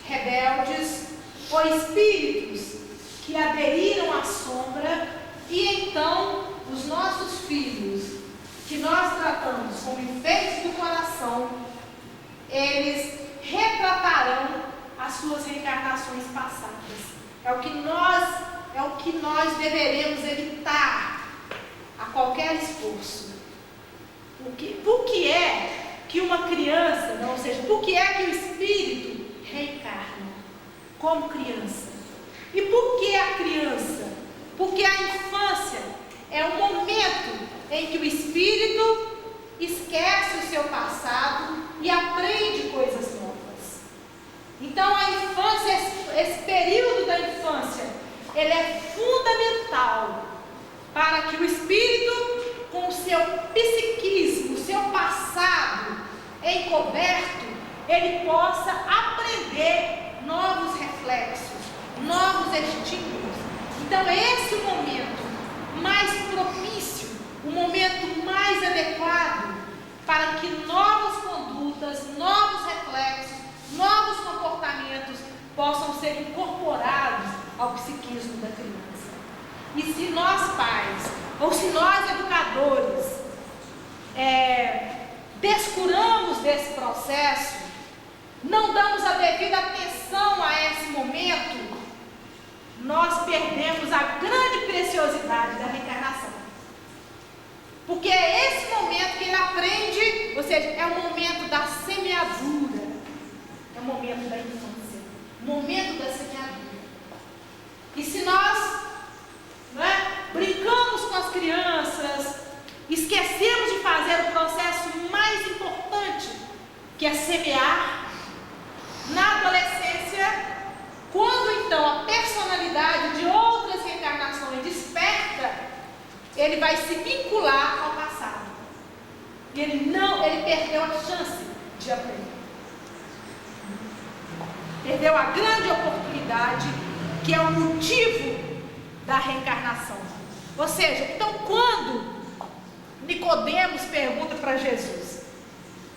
rebeldes, ou espíritos que aderiram à sombra, e então os nossos filhos, que nós tratamos como enfeites do coração, eles retratarão as suas reencarnações passadas. É o que nós deveremos evitar a qualquer esforço. Por que é que uma criança, ou seja, por que é que o espírito reencarna como criança? E por que a criança? Porque a infância é um momento em que o espírito esquece o seu passado e aprende coisas novas. Então a infância, esse período da infância, ele é fundamental para que o espírito, com o seu psiquismo, o seu passado encoberto, ele possa aprender novos reflexos, novos estímulos. Então esse é o momento mais propício, o momento mais adequado para que novas condutas, novos reflexos, novos comportamentos possam ser incorporados ao psiquismo da criança. E se nós pais, ou se nós educadores, descuramos desse processo, não damos a devida atenção a esse momento, nós perdemos a grande preciosidade da reencarnação. Porque é esse momento que ele aprende, ou seja, é o momento da semeadura, é o momento da infância, o momento da semeadura. E se nós brincamos com as crianças, esquecemos de fazer o processo mais importante, que é semear, na adolescência, quando então a personalidade de outras reencarnações desperta, ele vai se vincular ao passado. E ele perdeu a chance de aprender. Perdeu a grande oportunidade, que é o motivo da reencarnação. Ou seja, então quando Nicodemos pergunta para Jesus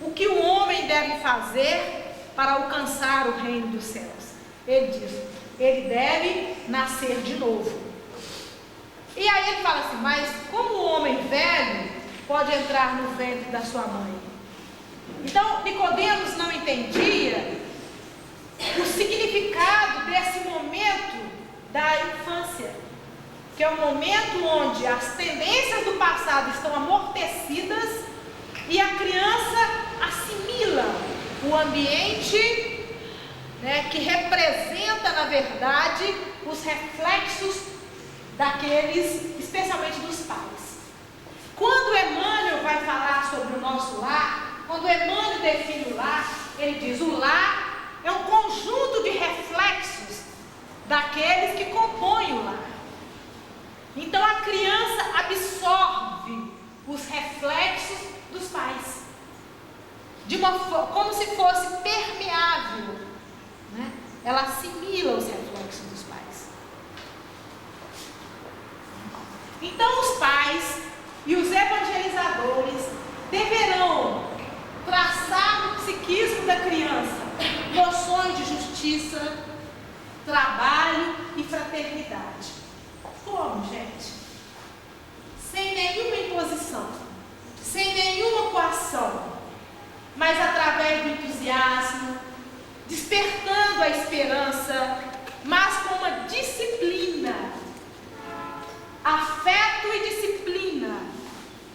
o que o homem deve fazer para alcançar o reino dos céus, ele diz, ele deve nascer de novo. E aí ele fala assim, mas como o homem velho pode entrar no ventre da sua mãe? Então Nicodemos não entendia o significado desse momento da infância, que é o momento onde as tendências do passado estão amortecidas e a criança assimila o ambiente, que representa, na verdade, os reflexos daqueles, especialmente dos pais. Quando Emmanuel vai falar sobre o nosso lar, quando Emmanuel define o lar, ele diz, o lar é um conjunto de reflexos daqueles que compõem o lar. Então a criança absorve os reflexos dos pais, como se fosse permeável, ela assimila os reflexos dos pais. Então os pais e os evangelizadores deverão traçar no psiquismo da criança noções de justiça, trabalho e fraternidade. Como, gente? Sem nenhuma imposição, sem nenhuma coação, mas através do entusiasmo, despertando a esperança, mas com uma disciplina. Afeto e disciplina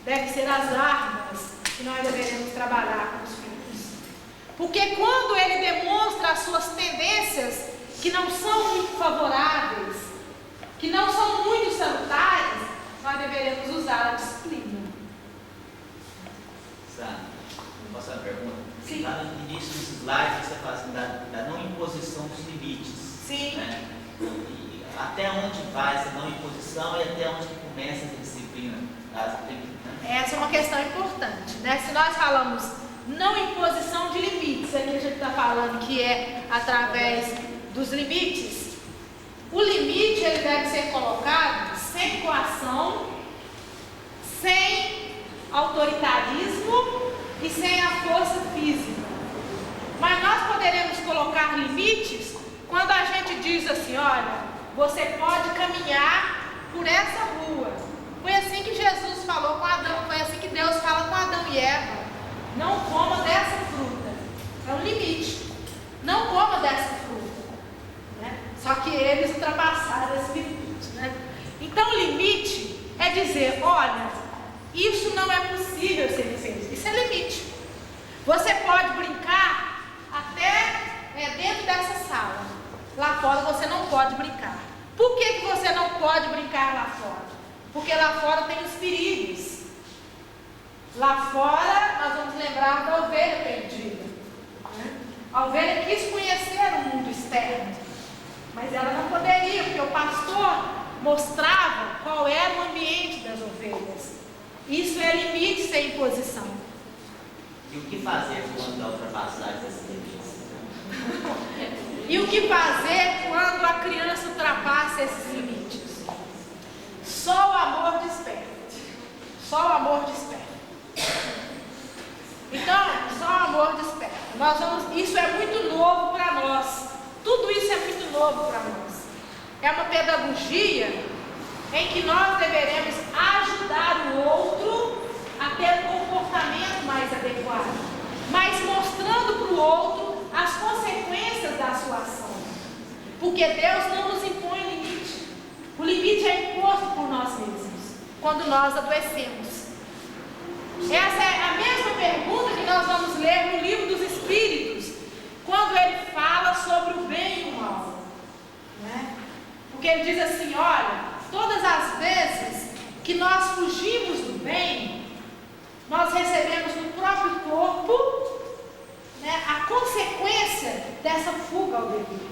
devem ser as armas que nós devemos trabalhar com os filhos. Porque quando ele demonstra as suas tendências que não são muito favoráveis, que não são muito salutares, nós deveremos usar a disciplina. Sandra, posso fazer uma pergunta? Sim. Lá no início dos slides você fala assim, da não imposição dos limites. Sim. E até onde vai essa não imposição e até onde que começa essa disciplina? Essa é uma questão importante, Se nós falamos não imposição de limites, aqui a gente está falando que é através dos limites. O limite ele deve ser colocado sem coação, sem autoritarismo e sem a força física. Mas nós poderemos colocar limites quando a gente diz assim, olha, você pode caminhar por essa rua. Foi assim que Jesus falou com Adão, foi assim que Deus fala com Adão e Eva. Não coma dessa fruta. É um limite. Não coma dessa fruta. Só que eles ultrapassaram esse limite, Então o limite é dizer, olha, isso não é possível ser feito. Isso é limite. Você pode brincar até dentro dessa sala. Lá fora você não pode brincar. Por que você não pode brincar lá fora? Porque lá fora tem os perigos. Lá fora nós vamos lembrar da ovelha perdida. A ovelha quis conhecer o mundo externo, mas ela não poderia, porque o pastor mostrava qual era o ambiente das ovelhas. Isso é limite sem imposição. E o que fazer quando a ultrapassar essas limites? E o que fazer quando a criança ultrapassa esses limites? Só o amor desperta. Só o amor desperta. Então, só o amor desperta. Isso é muito novo para nós. Tudo isso é muito novo para nós. É uma pedagogia em que nós deveremos ajudar o outro a ter um comportamento mais adequado, mas mostrando para o outro as consequências da sua ação. Porque Deus não nos impõe limite. O limite é imposto por nós mesmos, quando nós adoecemos. Essa é a mesma pergunta que nós vamos ler no Livro dos Espíritos, quando ele fala sobre o bem e o mal, né? Porque ele diz assim, olha, todas as vezes que nós fugimos do bem, nós recebemos no próprio corpo, né, a consequência dessa fuga ao dever.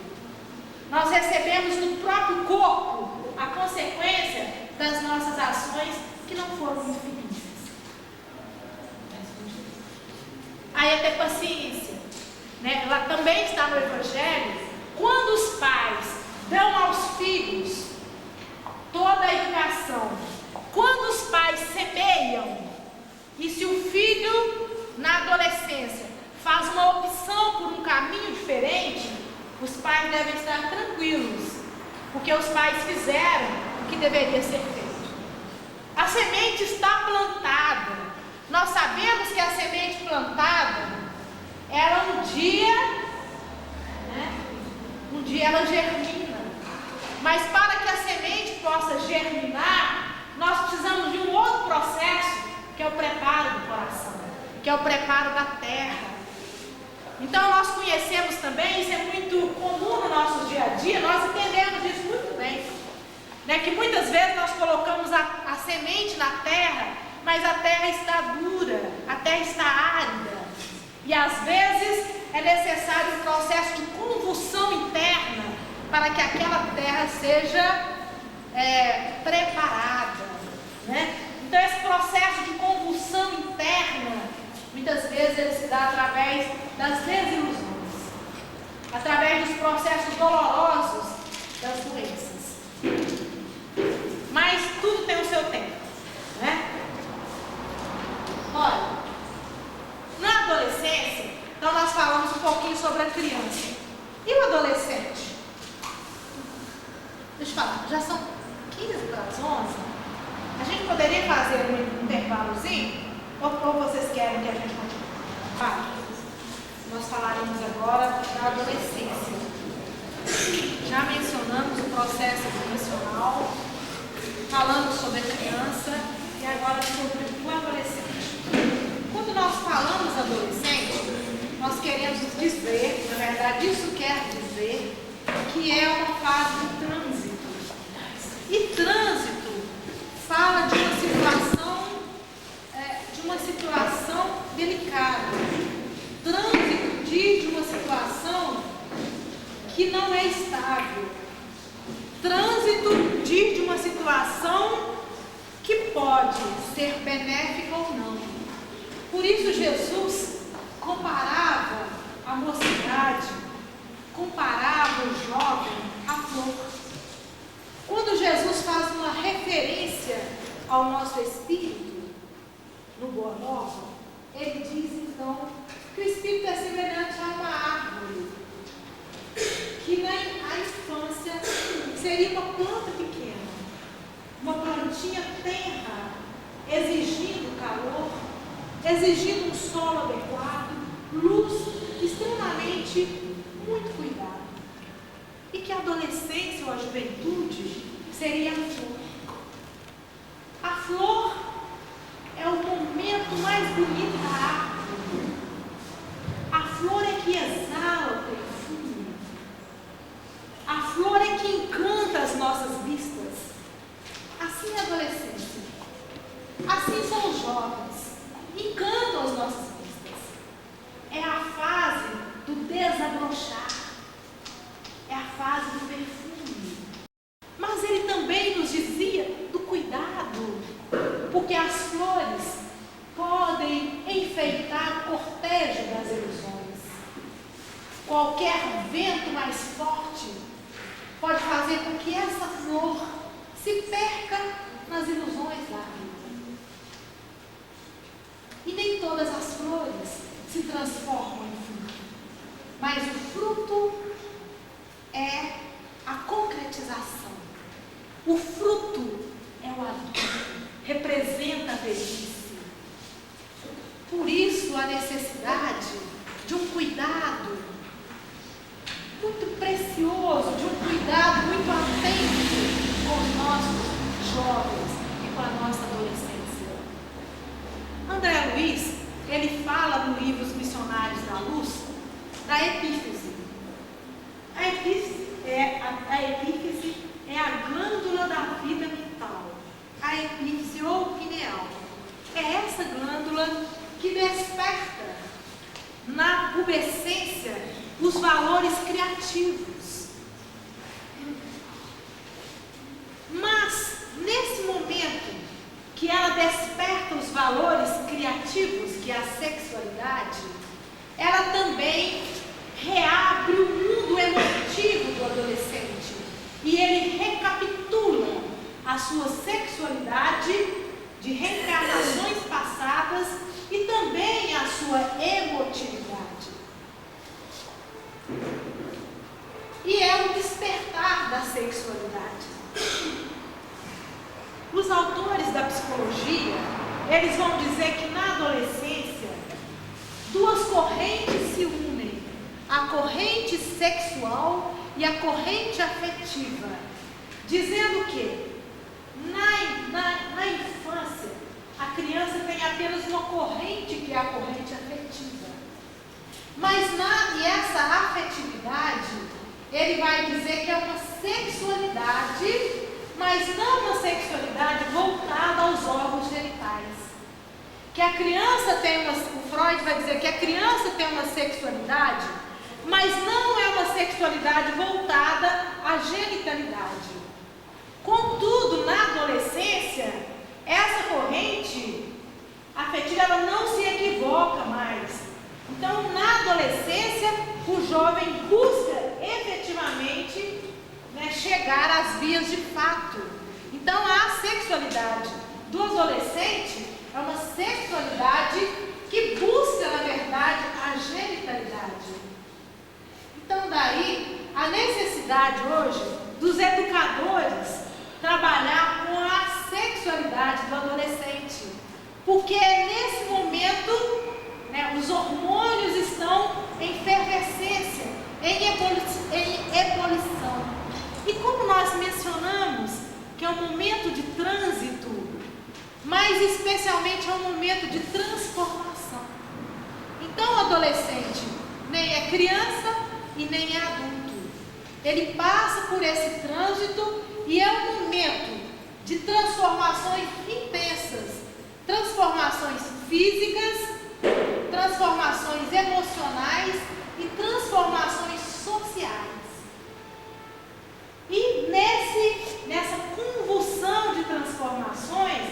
Nós recebemos no próprio corpo a consequência das nossas ações que não foram muito felizes. Aí é ter paciência, né? Ela também está no Evangelho. Quando os pais dão aos filhos toda a educação, quando os pais semeiam, e se o filho na adolescência faz uma opção por um caminho diferente, os pais devem estar tranquilos, porque os pais fizeram o que deveria ser feito. A semente está plantada. Nós sabemos que a semente plantada, ela um dia ela germina. Mas para que a semente possa germinar, nós precisamos de um outro processo, que é o preparo do coração, que é o preparo da terra. Então nós conhecemos também, isso é muito comum no nosso dia a dia, nós entendemos isso muito bem, né? Que muitas vezes nós colocamos a semente na terra, mas a terra está dura, a terra está árida, e às vezes é necessário um processo de convulsão interna para que aquela terra seja preparada, né? Então esse processo de convulsão interna, muitas vezes ele se dá através das desilusões, através dos processos dolorosos das doenças. Mas tudo tem o seu tempo, né? Olha, na adolescência, então nós falamos um pouquinho sobre a criança. E o adolescente? Deixa eu falar, já são 15 para as 11. A gente poderia fazer um intervalozinho? Ou vocês querem que a gente continue? Nós falaremos agora da adolescência. Já mencionamos o processo educacional, falamos sobre a criança e agora sobre o adolescente. Quando nós falamos adolescente, nós queremos dizer, na verdade isso quer dizer, que é uma fase de trânsito. E trânsito fala de uma situação delicada. Trânsito diz de uma situação que não é estável. Trânsito diz de uma situação que pode ser benéfica ou não. Por isso Jesus comparava a mocidade, comparava o jovem à flor. Quando Jesus faz uma referência ao nosso espírito, no Boa Nova, ele diz então que o espírito é semelhante a uma árvore, que na infância seria uma planta pequena, uma plantinha tenra, exigindo calor, exigindo um solo adequado, luz, extremamente muito cuidado. E que a adolescência ou a juventude seria a flor. A flor é o momento mais bonito da árvore. A flor é que exala o perfume. A flor é que encanta as nossas vistas. Assim é a adolescência. Assim são os jovens. Encantam as nossas vistas. É a fase do desenvolvimento sacrilégio das ilusões. Qualquer vento mais forte pode fazer com que essa flor se perca nas ilusões da vida. E nem todas as flores se transformam em fruto, mas o fruto é a concretização. O fruto é o adulto, representa a velhice. Por isso a necessidade de um cuidado muito precioso, de um cuidado muito atento com os nossos jovens e com a nossa adolescência. André Luiz, ele fala no livro Os Missionários da Luz, da epífise. A epífise é a glândula da vida mental, a epífise ou pineal. É essa glândula que desperta na pubescência os valores criativos. Mas, nesse momento que ela desperta os valores criativos, que é a sexualidade, ela também reabre o mundo emotivo do adolescente. E ele recapitula a sua sexualidade de reencarnações passadas e também a sua emotividade. E é o despertar da sexualidade. Os autores da psicologia, eles vão dizer que na adolescência, duas correntes se unem, a corrente sexual e a corrente afetiva, dizendo que na infância, a criança tem apenas uma corrente, que é a corrente afetiva. Mas essa afetividade, ele vai dizer que é uma sexualidade, mas não uma sexualidade voltada aos órgãos genitais. Que a criança tem o Freud vai dizer que a criança tem uma sexualidade, mas não é uma sexualidade voltada à genitalidade. Contudo, na adolescência, essa corrente afetiva ela não se equivoca mais. Então, na adolescência, o jovem busca efetivamente chegar às vias de fato. Então, a sexualidade do adolescente é uma sexualidade que busca, na verdade, a genitalidade. Então, daí, a necessidade hoje dos educadores trabalhar com a sexualidade do adolescente, porque nesse momento os hormônios estão em efervescência, em ebulição. E como nós mencionamos que é um momento de trânsito, mas especialmente é um momento de transformação. Então o adolescente nem é criança e nem é adulto. Ele passa por esse trânsito e é um momento de transformações intensas, transformações físicas, transformações emocionais e transformações sociais. E nessa convulsão de transformações,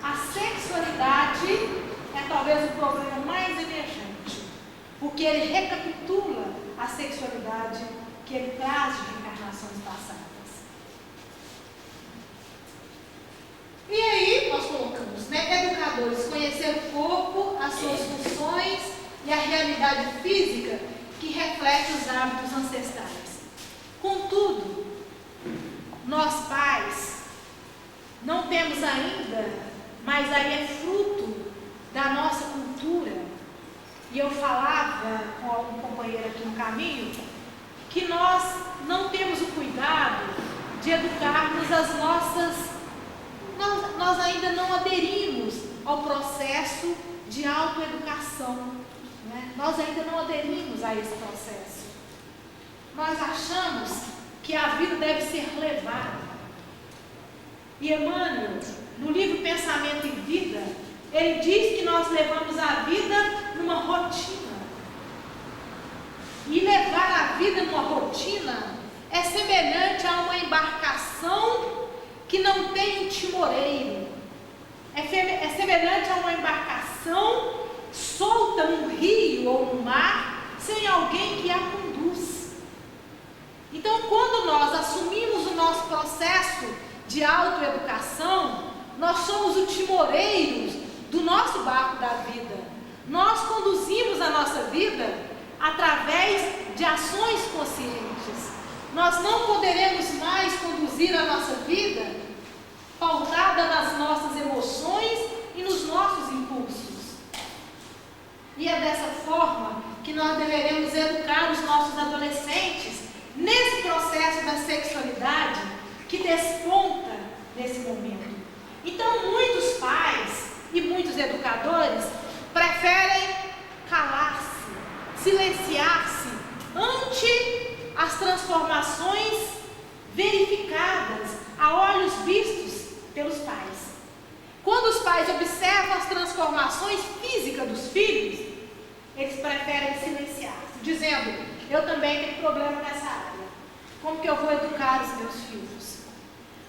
a sexualidade é talvez o problema mais emergente, porque ele recapitula a sexualidade que ele traz de reencarnações passadas. E aí nós colocamos, educadores, conhecer o corpo, as suas funções e a realidade física que reflete os hábitos ancestrais. Contudo, nós pais não temos ainda, mas aí é fruto da nossa cultura. E eu falava com um companheiro aqui no caminho, que nós não temos o cuidado de educarmos as nossas... Nós ainda não aderimos ao processo de autoeducação. Nós ainda não aderimos a esse processo. Nós achamos que a vida deve ser levada. E Emmanuel, no livro Pensamento e Vida, ele diz que nós levamos a vida numa rotina. E levar a vida numa rotina é semelhante a uma embarcação que não tem um timoreiro. É semelhante a uma embarcação solta no rio rio ou no mar sem alguém que a conduz. Então, quando nós assumimos o nosso processo de autoeducação, nós somos os timoreiros do nosso barco da vida. Nós conduzimos a nossa vida através de ações conscientes. Nós não poderemos mais conduzir a nossa vida pautada nas nossas emoções e nos nossos impulsos. E é dessa forma que nós deveremos educar os nossos adolescentes nesse processo da sexualidade que desponta nesse momento. Então, muitos pais e muitos educadores preferem calar-se, silenciar-se ante as transformações verificadas a olhos vistos pelos pais. Quando os pais observam as transformações físicas dos filhos, eles preferem silenciar-se, dizendo: eu também tenho problema nessa área. Como que eu vou educar os meus filhos?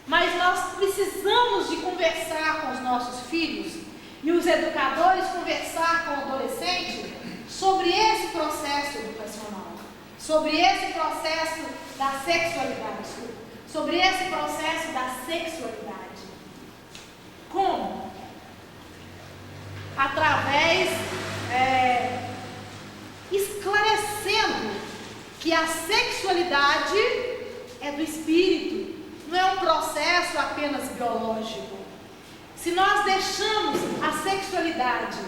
Mas nós precisamos de conversar com os nossos filhos e os educadores conversar com o adolescente sobre esse processo educacional, sobre esse processo da sexualidade, sobre esse processo da sexualidade. Como? Através esclarecendo que a sexualidade é do espírito, não é um processo apenas biológico. Se nós deixamos a sexualidade,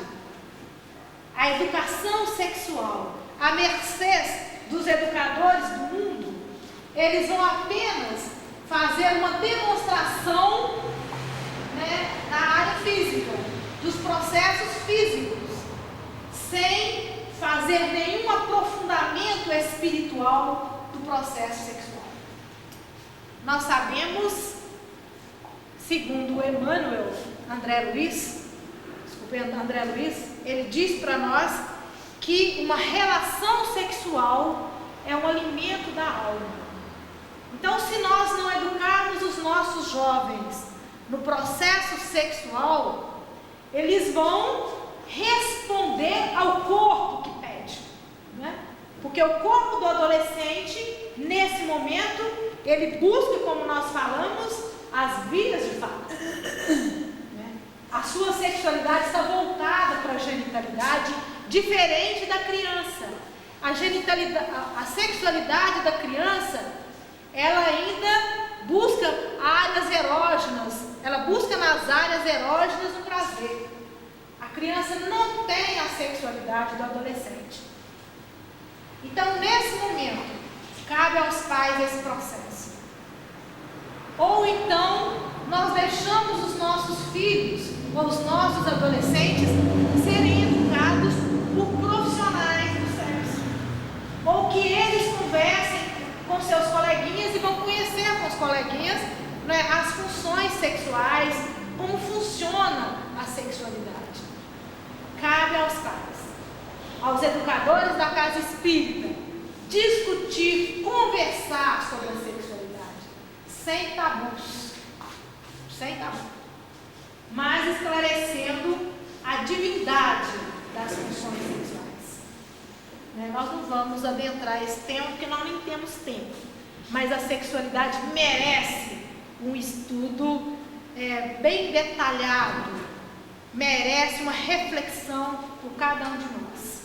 a educação sexual, à mercê dos educadores do mundo, eles vão apenas fazer uma demonstração, na área física, dos processos físicos, sem fazer nenhum aprofundamento espiritual do processo sexual. Nós sabemos, segundo Emmanuel André Luiz, ele diz para nós que uma relação sexual é um alimento da alma. Então, se nós não educarmos os nossos jovens no processo sexual, eles vão responder ao corpo que pede, né? Porque o corpo do adolescente, nesse momento, ele busca, como nós falamos, as vias de fato. A sua sexualidade está voltada para a genitalidade, diferente da criança. A sexualidade da criança, ela ainda busca áreas erógenas, ela busca nas áreas erógenas o prazer. A criança não tem a sexualidade do adolescente. Então, nesse momento, cabe aos pais esse processo. Ou então, nós deixamos os nossos filhos ou os nossos adolescentes serem educados por profissionais do sexo. Ou que eles conversem com seus coleguinhas e vão conhecer com os coleguinhas, as funções sexuais, como funciona a sexualidade. Cabe aos pais, aos educadores da casa espírita, discutir, conversar sobre a sexualidade, sem tabus, mas esclarecendo a divindade das funções sexuais. Nós não vamos adentrar esse tema porque nós nem temos tempo, mas a sexualidade merece um estudo bem detalhado, merece uma reflexão por cada um de nós.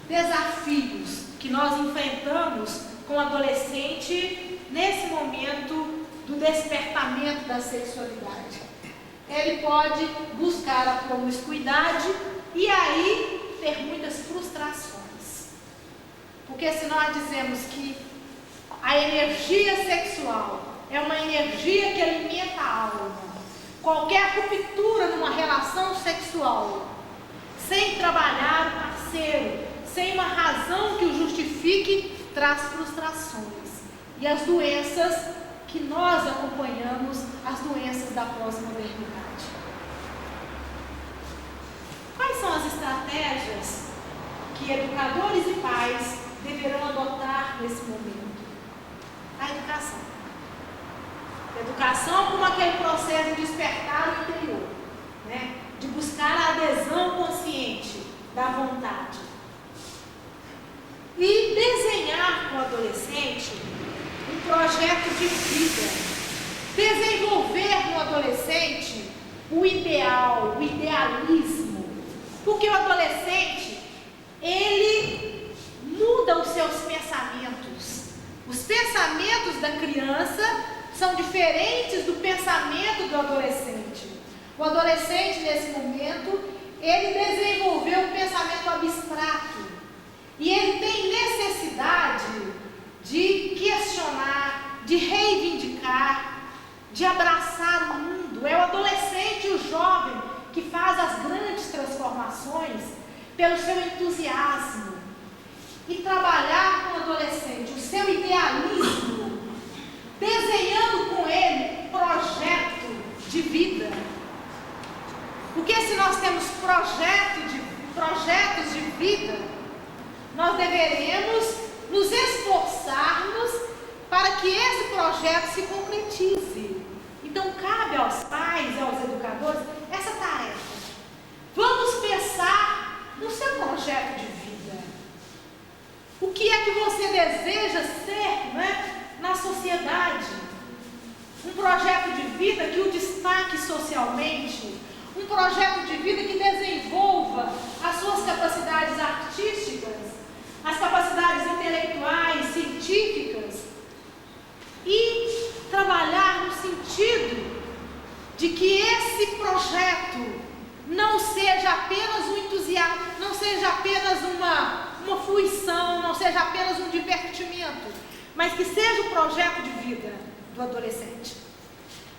Desafios que nós enfrentamos com o adolescente nesse momento do despertamento da sexualidade. Ele pode buscar a promiscuidade e aí ter muitas frustrações. Porque se nós dizemos que a energia sexual é uma energia que alimenta a alma, qualquer ruptura numa relação sexual, sem trabalhar o parceiro, sem uma razão que o justifique, traz frustrações. E as doenças que nós acompanhamos, as doenças da pós-modernidade. Quais são as estratégias que educadores e pais deverão adotar nesse momento? A educação. Educação como aquele processo de despertar o interior, de buscar a adesão consciente da vontade. E desenhar com o adolescente um projeto de vida. Desenvolver no adolescente o ideal, o idealismo. Porque o adolescente, ele muda os seus pensamentos. Os pensamentos da criança são diferentes do pensamento do adolescente. O adolescente, nesse momento, ele desenvolveu um pensamento abstrato. E ele tem necessidade de questionar, de reivindicar, de abraçar o mundo. É o adolescente, o jovem, que faz as grandes transformações pelo seu entusiasmo. E trabalhar com o adolescente, o seu idealismo, desenhando com ele projeto de vida. Porque se nós temos projetos de vida, nós deveremos nos esforçarmos para que esse projeto se concretize. Então, cabe aos pais e aos educadores essa tarefa. Vamos pensar no seu projeto de vida. O que é que você deseja ser, na sociedade? Um projeto de vida que o destaque socialmente, um projeto de vida que desenvolva as suas capacidades artísticas, as capacidades intelectuais, científicas, e trabalhar no sentido de que esse projeto não seja apenas um entusiasmo, não seja apenas uma fruição, não seja apenas um divertimento, mas que seja o projeto de vida do adolescente.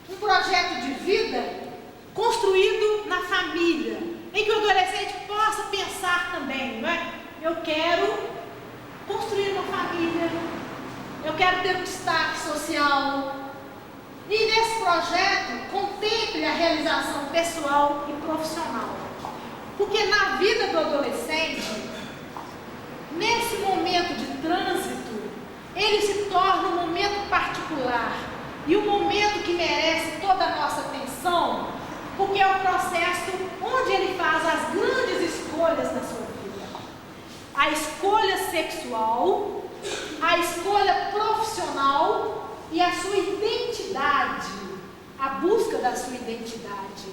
Um projeto de vida construído na família, em que o adolescente possa pensar também, eu quero construir uma família, eu quero ter um destaque social. E nesse projeto, contemple a realização pessoal e profissional. Porque na vida do adolescente, nesse momento de trânsito, ele se torna um momento particular e um momento que merece toda a nossa atenção, porque é o processo onde ele faz as grandes escolhas da sua vida. A escolha sexual, a escolha profissional e a sua identidade, a busca da sua identidade.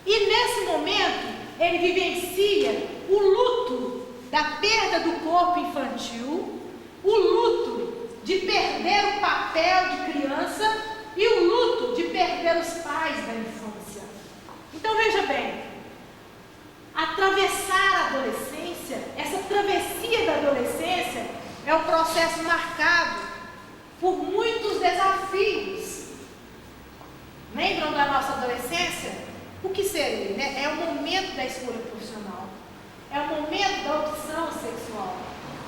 E nesse momento, ele vivencia o luto da perda do corpo infantil, o luto de perder o papel de criança e o luto de perder os pais da infância. Então veja bem, atravessar a adolescência, essa travessia da adolescência é um processo marcado por muitos desafios. Lembram da nossa adolescência? O que seria? É o momento da escolha profissional, é o momento da opção sexual,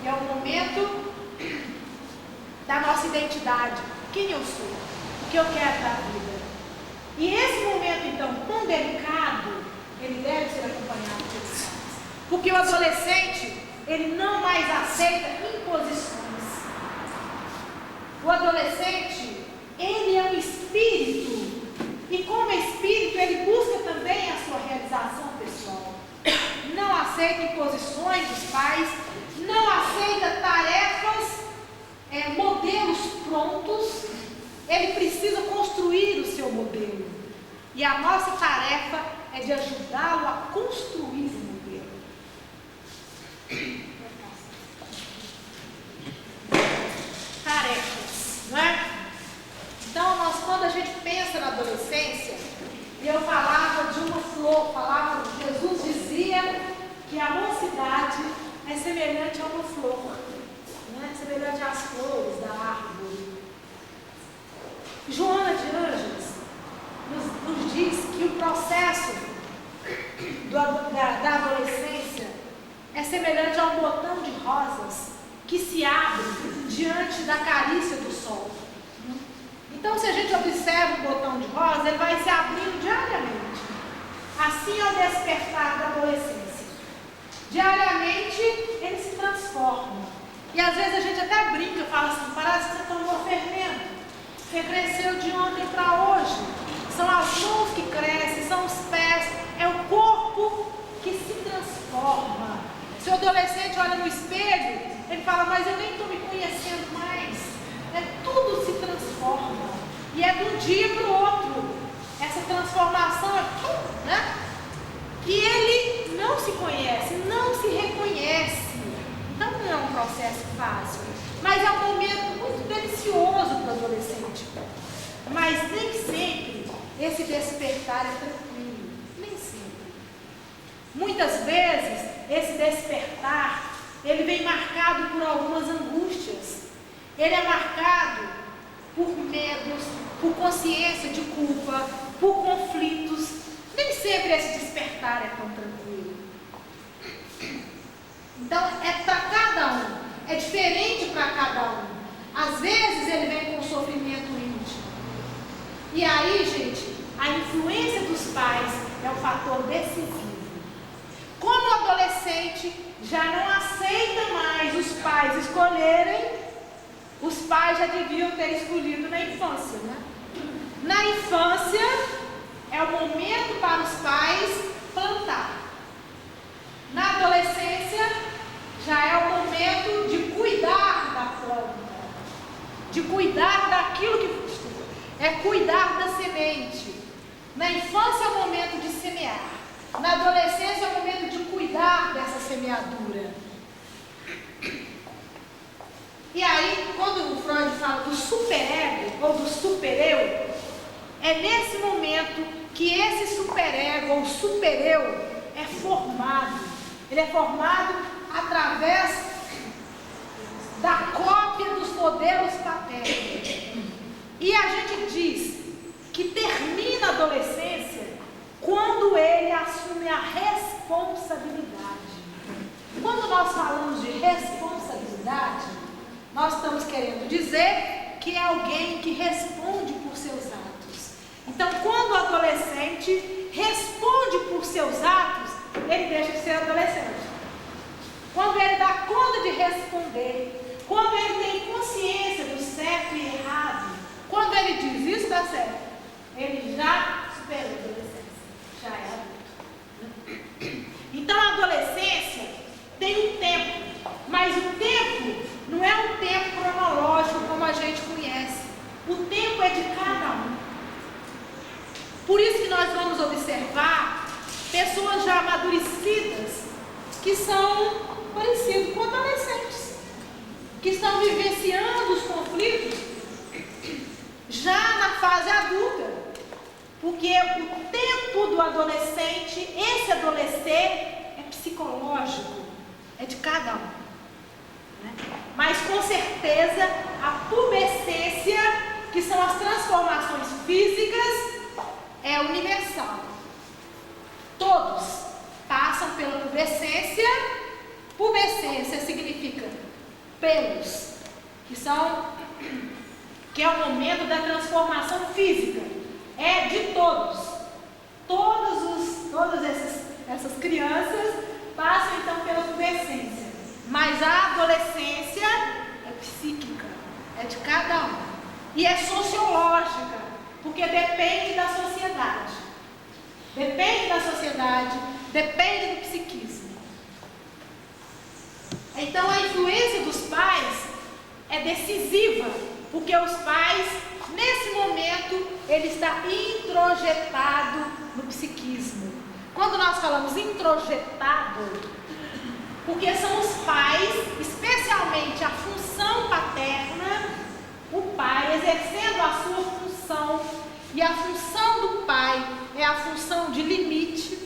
e é o momento da nossa identidade. Quem eu sou? O que eu quero da vida? E esse momento, então, tão delicado, ele deve ser acompanhado pelos pais. Porque o adolescente, ele não mais aceita imposições. O adolescente, ele é um espírito, e como espírito, ele busca também a sua realização pessoal. Não aceita imposições dos pais, não aceita tarefas, modelos prontos. Ele precisa construir o seu modelo. E a nossa tarefa é de ajudá-lo a construir o modelo. Tarefas, não é? Então, quando a gente pensa na adolescência, e eu falava de uma flor, Jesus dizia que a mocidade é semelhante a uma flor, né? Semelhante às flores da árvore. Joana de Ângeles nos diz que o processo da adolescência é semelhante a um botão de rosas que se abre diante da carícia do sol. Então, se a gente observa um botão de rosa, ele vai se abrindo diariamente. Assim é o despertar da adolescência. Diariamente, ele se transforma. E às vezes a gente até brinca, fala assim, parece que você tomou fermento. Você cresceu de ontem para hoje. São as mãos que crescem, são os pés, é o corpo que se transforma. Se o adolescente olha no espelho, ele fala, mas eu nem estou me conhecendo mais. Tudo se transforma. E é de um dia para o outro. Essa transformação é, né? E ele não se conhece, não se reconhece. Então não é um processo fácil. Mas é um momento muito delicioso para o adolescente. Mas nem sempre esse despertar é tranquilo. Nem sempre. Muitas vezes, esse despertar, ele vem marcado por algumas angústias. Ele é marcado por medos, por consciência de culpa, por conflitos. Nem sempre esse despertar é tão tranquilo. Então, é para cada um. É diferente para cada um. Às vezes, ele vem com sofrimento íntimo. E aí, gente, a influência dos pais é um fator decisivo. Como o adolescente já não aceita mais os pais escolherem, os pais já deviam ter escolhido na infância, né? Na infância, é o momento para os pais plantar. Na adolescência, já é o momento de cuidar da planta, de cuidar daquilo que é cuidar da semente. Na infância é o momento de semear. Na adolescência é o momento de cuidar dessa semeadura. E aí, quando o Freud fala do superego ou do supereu, é nesse momento que esse superego ou supereu é formado. Ele é formado através da cópia dos modelos paternos. E a gente diz que termina a adolescência quando ele assume a responsabilidade. Quando nós falamos de responsabilidade, nós estamos querendo dizer que é alguém que responde por seus atos. Então, quando o adolescente responde por seus atos, ele deixa de ser adolescente. Quando ele dá conta de responder, quando ele tem consciência do certo e errado, quando ele diz isso dá certo, ele já superou a adolescência, já é adulto. Então a adolescência tem um tempo, mas o tempo não é um tempo cronológico como a gente conhece. O tempo é de cada um. Por isso que nós vamos observar pessoas já amadurecidas que são parecidos com adolescentes, que estão vivenciando os conflitos já na fase adulta, porque o tempo do adolescente, esse adolescer, é psicológico, é de cada um, né? Mas com certeza a pubescência, que são as transformações físicas, é universal. Todos passam pela pubescência. Pubescência significa pelos, que é o momento da transformação física. É de todos. Todas essas crianças passam então pela pubescência. Mas a adolescência é psíquica, é de cada um. E é sociológica, porque depende da sociedade. Depende da sociedade, depende do psiquismo. Então a influência dos pais é decisiva, porque os pais, nesse momento, ele está introjetado no psiquismo. Quando nós falamos introjetado, porque são os pais, especialmente a função paterna, o pai exercendo a sua função, e a função do pai é a função de limite.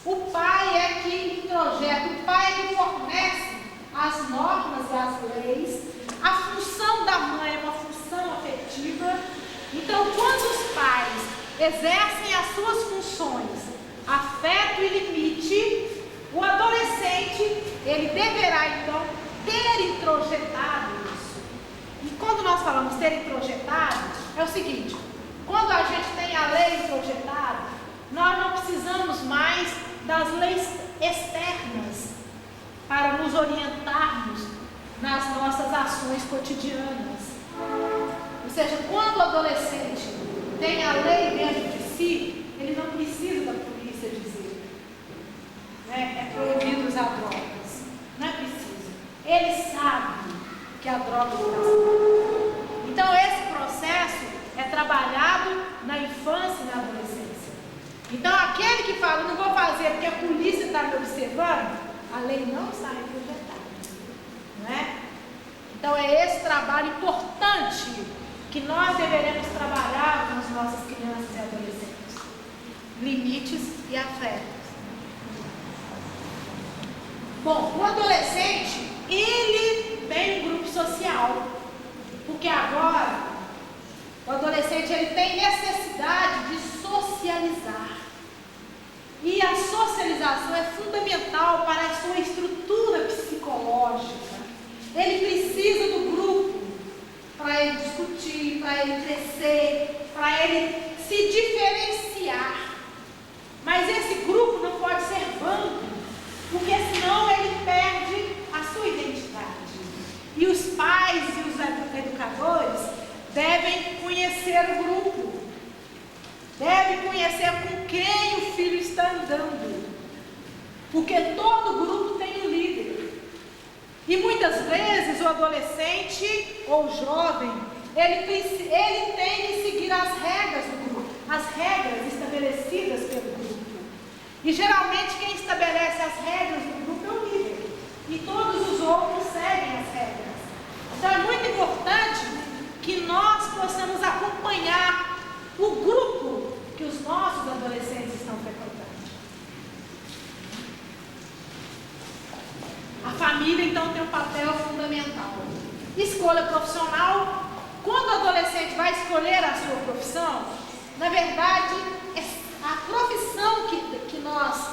O pai é que introjeta, o pai é que fornece as normas e as leis. A função da mãe é uma função afetiva. Então, quando os pais exercem as suas funções, afeto e limite, o adolescente, ele deverá então ter introjetado isso. E quando nós falamos ter introjetado, é o seguinte: quando a gente tem a lei introjetada, nós não precisamos mais das leis externas para nos orientarmos nas nossas ações cotidianas. Ou seja, quando o adolescente tem a lei dentro de si, ele não precisa da polícia dizer, né? É proibido usar drogas. droga. Então esse processo é trabalhado na infância e na adolescência. Então aquele que fala, não vou fazer porque a polícia está me observando, a lei não está representada, não é? Então é esse trabalho importante que nós deveremos trabalhar com as nossas crianças e adolescentes. Limites e afetos. Bom, o adolescente, ele tem um grupo social, porque agora o adolescente ele tem necessidade de socializar. E a socialização é fundamental para a sua estrutura psicológica. Ele precisa do grupo para ele discutir, para ele crescer, para ele se diferenciar. Mas esse grupo não pode ser bando, porque senão ele perde a sua identidade. E os pais e os educadores devem conhecer o grupo, devem conhecer com quem o filho está andando, porque todo grupo tem um líder. E muitas vezes o adolescente ou o jovem, ele tem que seguir as regras do grupo, as regras estabelecidas pelo grupo. E geralmente quem estabelece as regras do grupo é o líder. E todos os outros seguem as regras. Então é muito importante que nós possamos acompanhar o grupo que os nossos adolescentes estão frequentando. A família então tem um papel fundamental. Escolha profissional. Quando o adolescente vai escolher a sua profissão, na verdade, a profissão que nós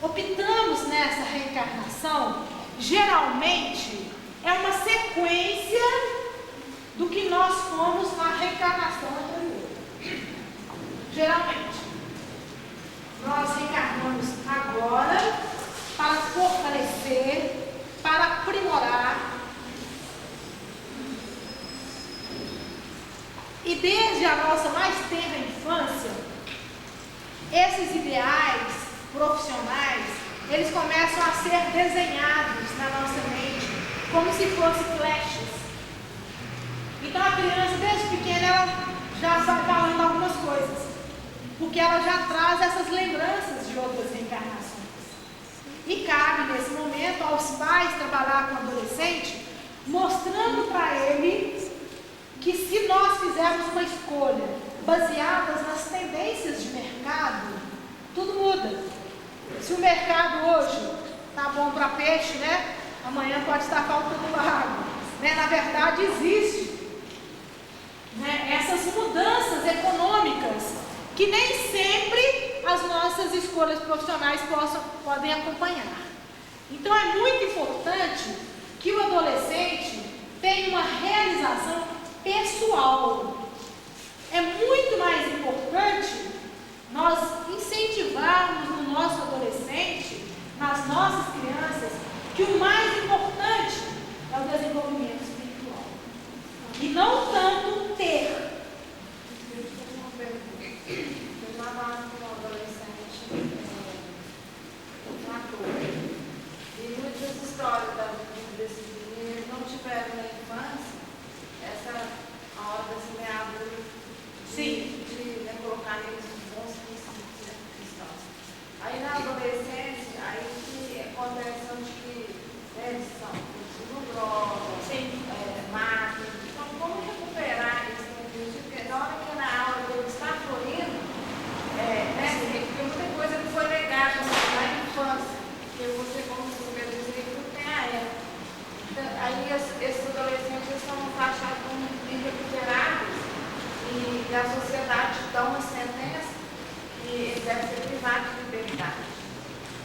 optamos nessa reencarnação, geralmente é uma sequência do que nós fomos na reencarnação anterior. Geralmente, nós reencarnamos agora para fortalecer, para aprimorar. E desde a nossa mais tenra infância, esses ideais profissionais, eles começam a ser desenhados na nossa mente, como se fossem flechas. Então a criança, desde pequena, ela já vai falando algumas coisas, porque ela já traz essas lembranças de outras reencarnações. E cabe, nesse momento, aos pais trabalhar com o adolescente, mostrando para ele que se nós fizermos uma escolha baseada nas tendências de mercado, tudo muda. Se o mercado hoje está bom para peixe, né? Amanhã pode estar faltando água. Né? Na verdade, existe, né, essas mudanças econômicas que nem sempre as nossas escolhas profissionais podem acompanhar. Então é muito importante que o adolescente tenha uma realização pessoal. É muito mais importante nós incentivarmos no nosso adolescente, nas nossas crianças, que o mais importante é o desenvolvimento espiritual. E não tanto ter. Eu namoro com um adolescente ator. E muitas histórias desses meninos não tiveram na infância a hora da semeadura de colocar neles os bons princípios cristãos. Aí na adolescência, aí acontece onde que eles usam drogas, marketing. Então, como recuperar isso? Porque na hora que na aula ele está fluindo, porque muita coisa que foi negada na infância, porque você, como você dizer, não tem a época. Então, aí esses adolescentes são taxados como irrecuperáveis e a sociedade dá uma sentença e eles devem ser privados de liberdade.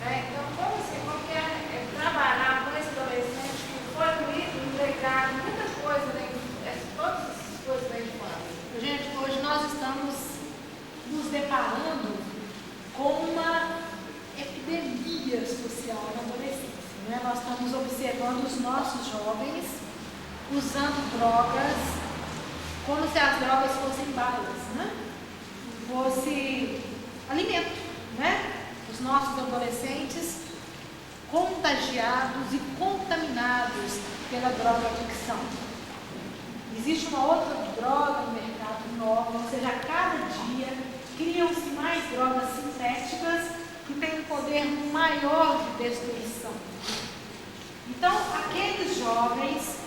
Então, como que é trabalhar com esse adolescente que foi legado muita coisa, todas essas coisas da infância? Gente, hoje nós estamos nos deparando com uma epidemia social na adolescência. Né? Nós estamos observando os nossos jovens usando drogas como se as drogas fossem balas, né? Fosse alimento, né? Os nossos adolescentes contagiados e contaminados pela droga adicção. Existe uma outra droga no mercado nova, ou seja, a cada dia criam-se mais drogas sintéticas que têm um poder maior de destruição. Então, aqueles jovens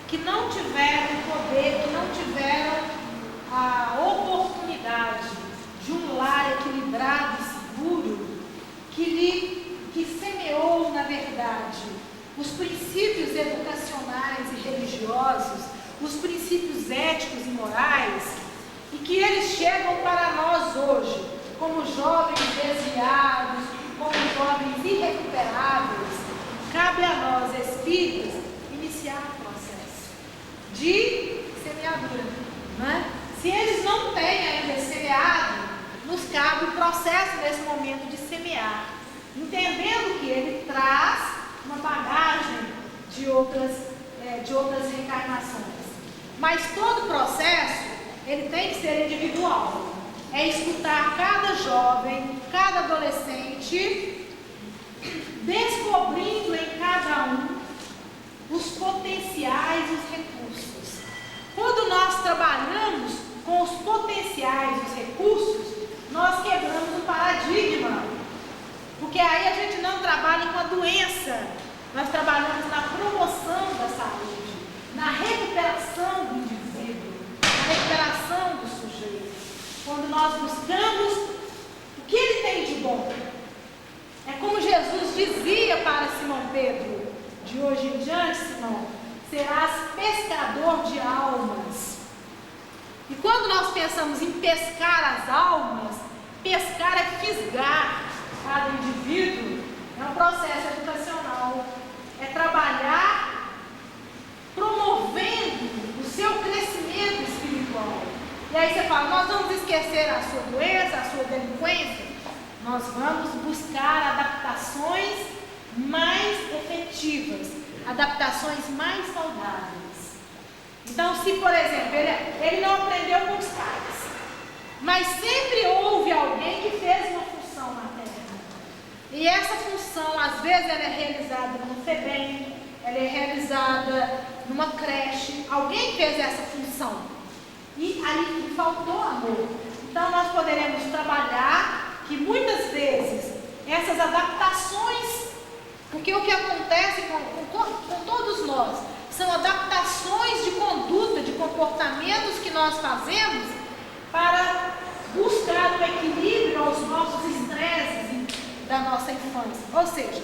que não tiveram poder, que não tiveram a oportunidade de um lar equilibrado e seguro, que semeou, na verdade, os princípios educacionais e religiosos, os princípios éticos e morais, e que eles chegam para nós hoje, como jovens desviados, como jovens irrecuperáveis. Cabe a nós, espíritas, iniciar o processo de semeadura, né? Se eles não têm ainda semeado, nos cabe o processo nesse momento de semear, entendendo que ele traz uma bagagem de outras reencarnações. Mas todo processo, ele tem que ser individual. É escutar cada jovem, cada adolescente, descobrindo em cada um os potenciais e os recursos. Quando nós trabalhamos com os potenciais e os recursos, nós quebramos o paradigma. Porque aí a gente não trabalha com a doença, nós trabalhamos na promoção da saúde, na recuperação do indivíduo, na recuperação do sujeito. Quando nós buscamos o que ele tem de bom. É como Jesus dizia para Simão Pedro: de hoje em diante, Simão, serás pescador de almas. E quando nós pensamos em pescar as almas, pescar é fisgar cada indivíduo, é um processo educacional, é trabalhar promovendo o seu crescimento espiritual. E aí você fala, nós vamos esquecer a sua doença, a sua delinquência? Nós vamos buscar adaptações mais efetivas, adaptações mais saudáveis. Então, se, por exemplo, ele não aprendeu com os pais, mas sempre houve alguém que fez uma função na Terra. E essa função, às vezes, ela é realizada no FEBEM, ela é realizada numa creche. Alguém fez essa função. E ali faltou amor. Então, nós poderemos trabalhar que muitas vezes essas adaptações, porque o que acontece com todos nós, são adaptações de conduta, de comportamentos que nós fazemos para buscar o equilíbrio aos nossos estresses da nossa infância. Ou seja,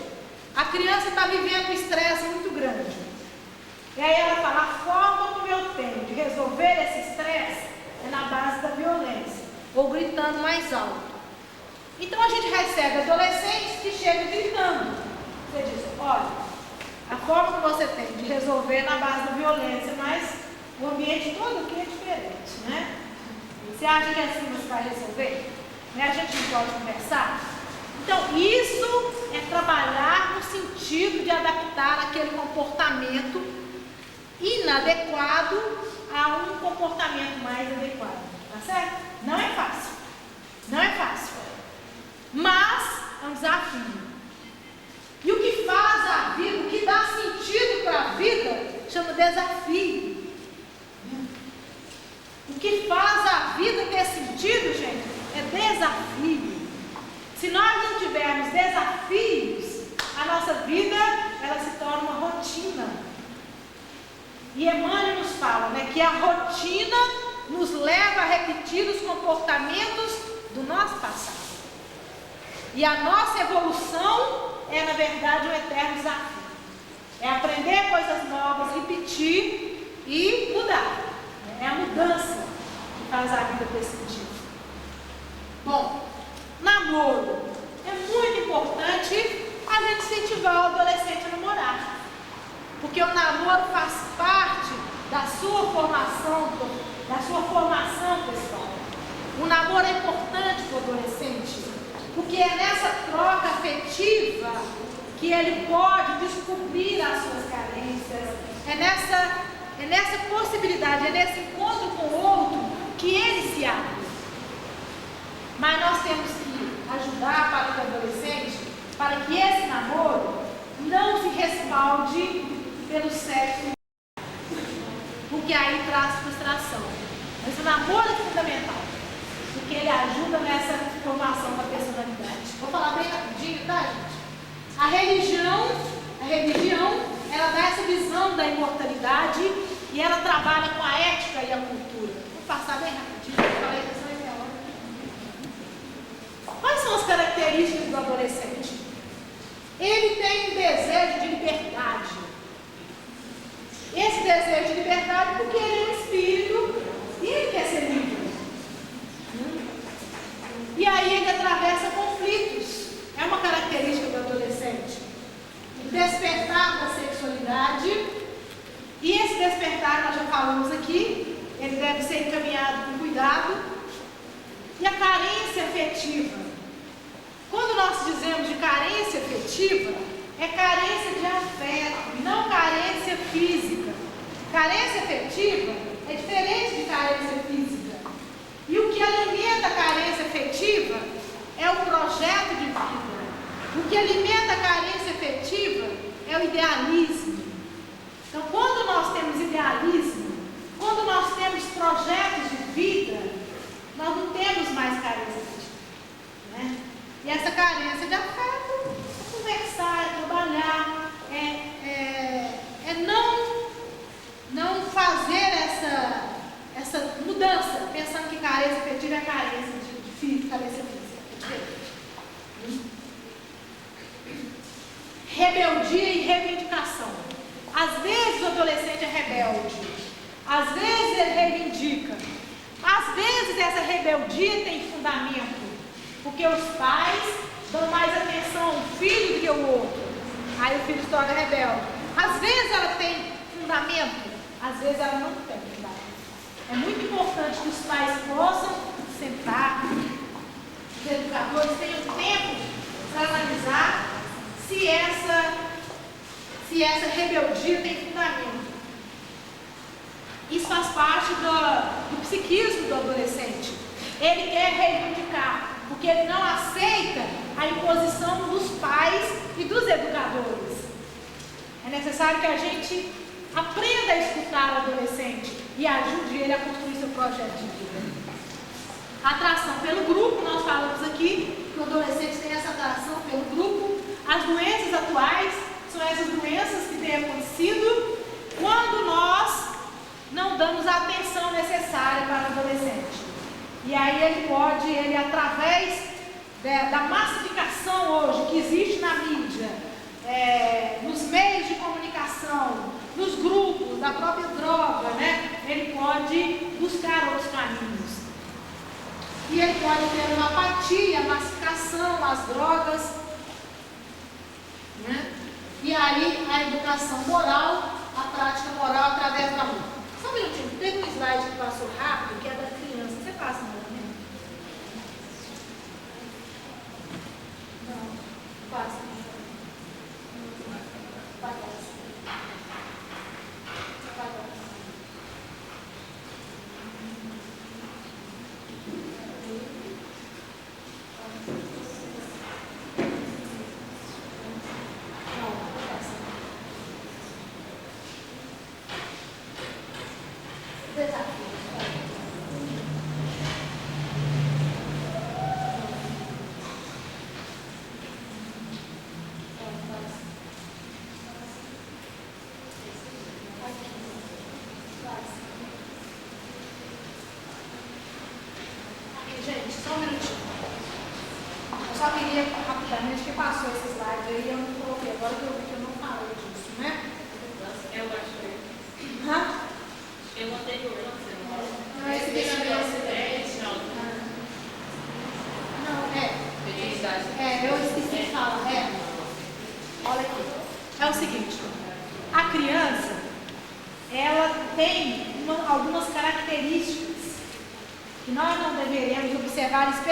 a criança está vivendo um estresse muito grande. E aí ela fala, a forma como eu tenho de resolver esse estresse é na base da violência, ou gritando mais alto. Então a gente recebe adolescentes que chegam gritando. Você diz, olha, a forma que você tem de resolver é na base da violência, mas o ambiente todo aqui é diferente, né? Você acha que assim você vai resolver? Né? A gente não pode conversar? Então, isso é trabalhar no sentido de adaptar aquele comportamento inadequado a um comportamento mais adequado. Tá certo? Não é fácil. Não é fácil. Mas é um desafio. E o que faz a vida, o que dá sentido para a vida, chama desafio. O que faz a vida ter sentido, gente, é desafio. Se nós não tivermos desafios, a nossa vida, ela se torna uma rotina. E Emmanuel nos fala, né, que a rotina nos leva a repetir os comportamentos do nosso passado. E a nossa evolução é, na verdade, um eterno desafio. É aprender coisas novas, repetir e mudar. É a mudança que faz a vida ter sentido. Bom, namoro. É muito importante a gente incentivar o adolescente a namorar. Porque o namoro faz parte da sua formação pessoal. O namoro é importante para o adolescente, porque é nessa troca afetiva que ele pode descobrir as suas carências, é nessa possibilidade, é nesse encontro com o outro que ele se abre. Mas nós temos que ajudar para o adolescente, para que esse namoro não se respalde pelo sexo, porque porque aí traz frustração. Mas o namoro é fundamental, porque ele ajuda nessa formação da personalidade. Vou falar bem rapidinho, tá, gente? A religião, ela dá essa visão da imortalidade e ela trabalha com a ética e a cultura. Vou passar bem rapidinho, eu falei que só é meia hora. Quais são as características do adolescente? Ele tem um desejo de liberdade. Esse desejo de liberdade porque ele é um espírito e ele quer ser livre. E aí ele atravessa conflitos. É uma característica do adolescente. O despertar da sexualidade. E esse despertar, nós já falamos aqui, ele deve ser encaminhado com cuidado. E a carência afetiva. Quando nós dizemos de carência afetiva, é carência de afeto, não carência física. Carência afetiva é diferente de carência física. E o que alimenta a carência afetiva é o projeto de vida. O que alimenta a carência afetiva é o idealismo. Então, quando nós temos idealismo, quando nós temos projetos de vida, nós não temos mais carência afetiva, né? E essa carência de afeto é conversar, é trabalhar, é não fazer essa mudança, pensando que carência afetiva é carência carência física. É diferente. Rebeldia e reivindicação. Às vezes o adolescente é rebelde, às vezes ele reivindica, às vezes essa rebeldia tem fundamento, porque os pais dão mais atenção ao filho do que ao outro. Aí o filho se torna rebelde. Às vezes ela tem fundamento, às vezes ela não tem fundamento. É muito importante que os pais possam sentar, os educadores tenham tempo para analisar se essa rebeldia tem fundamento. Isso faz parte do psiquismo do adolescente. Ele quer reivindicar, porque ele não aceita a imposição dos pais e dos educadores. É necessário que a gente aprenda a escutar o adolescente e ajude ele a construir seu projeto de vida. Atração pelo grupo, nós falamos aqui que o adolescente tem essa atração pelo grupo. As doenças atuais são essas doenças que têm acontecido quando nós não damos a atenção necessária para o adolescente. E aí ele através da massificação hoje que existe na mídia, nos meios de comunicação, nos grupos, da própria droga, né? Ele pode buscar outros caminhos. E ele pode ter uma apatia, a massificação, as drogas, né? E aí a educação moral, a prática moral através da luta. Só um minutinho, teve um slide que passou rápido, que é da criança. Você passa, não, né? Não, passa.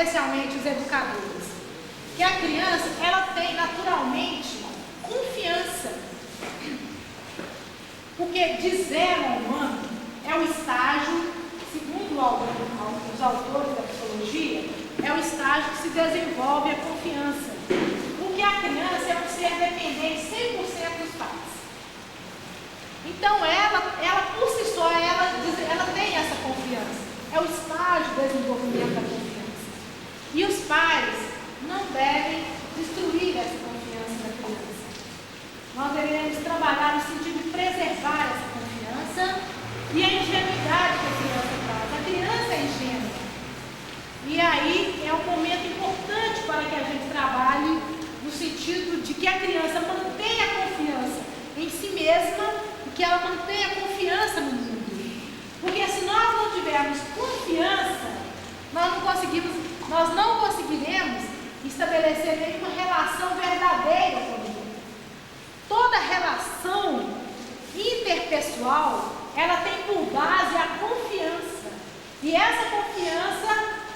Especialmente os educadores, que a criança, ela tem naturalmente confiança, porque de 0 a 1 ano é o estágio, segundo os autores da psicologia, é o estágio que se desenvolve a confiança, porque a criança é um ser dependente 100% dos pais. Então ela por si só só ela tem essa confiança. É o estágio do desenvolvimento da confiança. E os pais não devem destruir essa confiança da criança. Nós devemos trabalhar no sentido de preservar essa confiança e a ingenuidade que a criança traz. A criança é ingênua. E aí é um momento importante para que a gente trabalhe no sentido de que a criança mantenha a confiança em si mesma e que ela mantenha a confiança no mundo. Porque se nós não tivermos confiança, nós não conseguiremos estabelecer nenhuma relação verdadeira com o mundo. Toda relação interpessoal, ela tem por base a confiança. E essa confiança,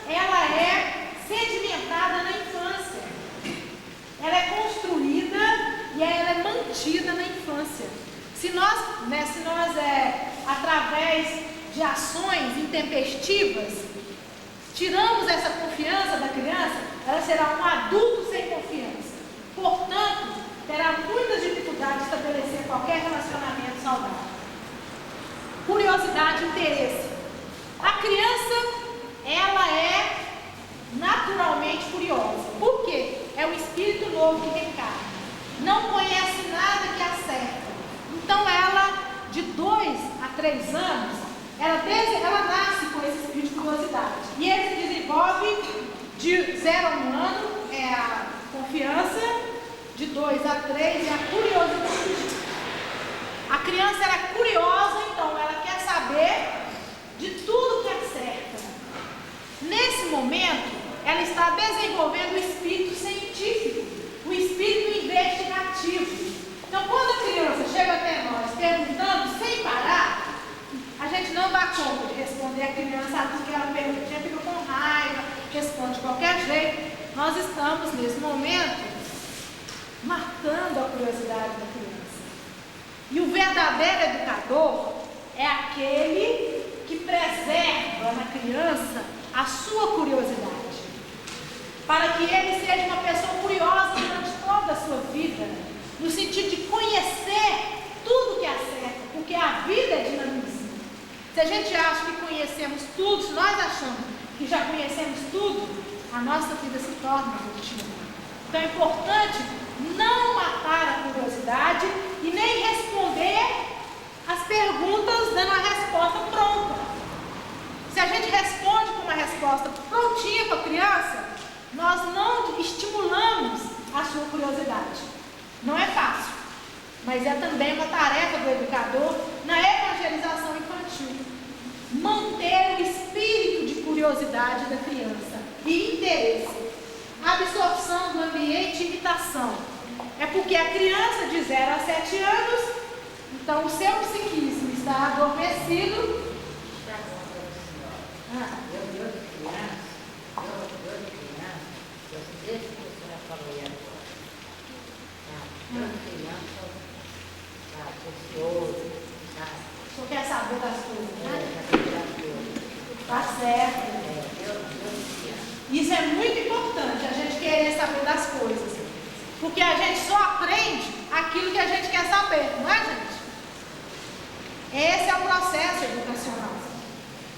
ela é sedimentada na infância. Ela é construída e ela é mantida na infância. Se nós através de ações intempestivas, tiramos essa confiança da criança, ela será um adulto sem confiança. Portanto, terá muitas dificuldades de estabelecer qualquer relacionamento saudável. Curiosidade e interesse. A criança, ela é naturalmente curiosa. Por quê? É o espírito novo que reencarna. Não conhece nada que acerta. Então ela, de 2 a 3 anos, ela nasce com esse espírito de curiosidade. E ele se desenvolve de 0 a 1 ano, é a confiança, de 2 a 3 é a curiosidade. A criança ela é curiosa, então ela quer saber de tudo que acerta. Nesse momento, ela está desenvolvendo o espírito científico, o espírito investigativo. Então, quando a criança chega até nós perguntando sem parar, a gente não dá conta de responder a criança a tudo que ela pergunta. A gente fica com raiva, responde de qualquer jeito. Nós estamos, nesse momento, matando a curiosidade da criança. E o verdadeiro educador é aquele que preserva na criança a sua curiosidade, para que ele seja uma pessoa curiosa durante toda a sua vida, no sentido de conhecer tudo que acerta, porque a vida é dinamismo. Se a gente acha que conhecemos tudo, se nós achamos que já conhecemos tudo, a nossa vida se torna contínua. Então é importante não matar a curiosidade e nem responder as perguntas dando a resposta pronta. Se a gente responde com uma resposta prontinha para a criança, nós não estimulamos a sua curiosidade. Não é fácil, mas é também uma tarefa do educador na evangelização infantil. Manter o espírito de curiosidade da criança e interesse. Absorção do ambiente e imitação. É porque a criança de 0 a 7 anos, então o seu psiquismo está adormecido. Desde que a senhora falou aí agora, criança, ansioso, O senhor quer saber das coisas, né? Tá Tá certo. Isso é muito importante, a gente querer saber das coisas. Porque a gente só aprende aquilo que a gente quer saber, não é, gente? Esse é o processo educacional.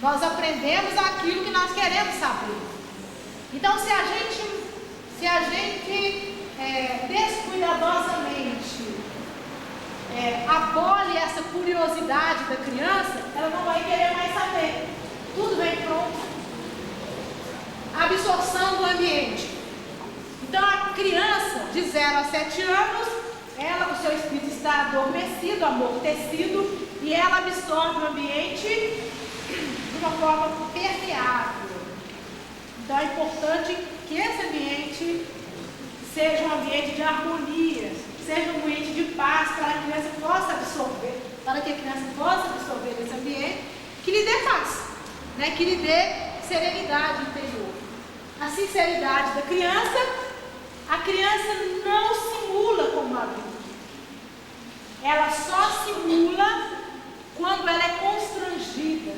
Nós aprendemos aquilo que nós queremos saber. Então, se a gente descuidadosamente abole essa curiosidade da criança, ela não vai querer mais saber. Tudo vem pronto. Absorção do ambiente. Então, a criança de 0 a 7 anos, o seu espírito está adormecido, amortecido, e ela absorve o ambiente de uma forma permeável. Então, é importante que esse ambiente seja um ambiente de harmonia, seja um ambiente de paz, para que a criança possa absorver, esse ambiente, que lhe dê paz, né? Que lhe dê serenidade interior. A sinceridade da criança, a criança não simula como adulto. Ela só simula quando ela é constrangida.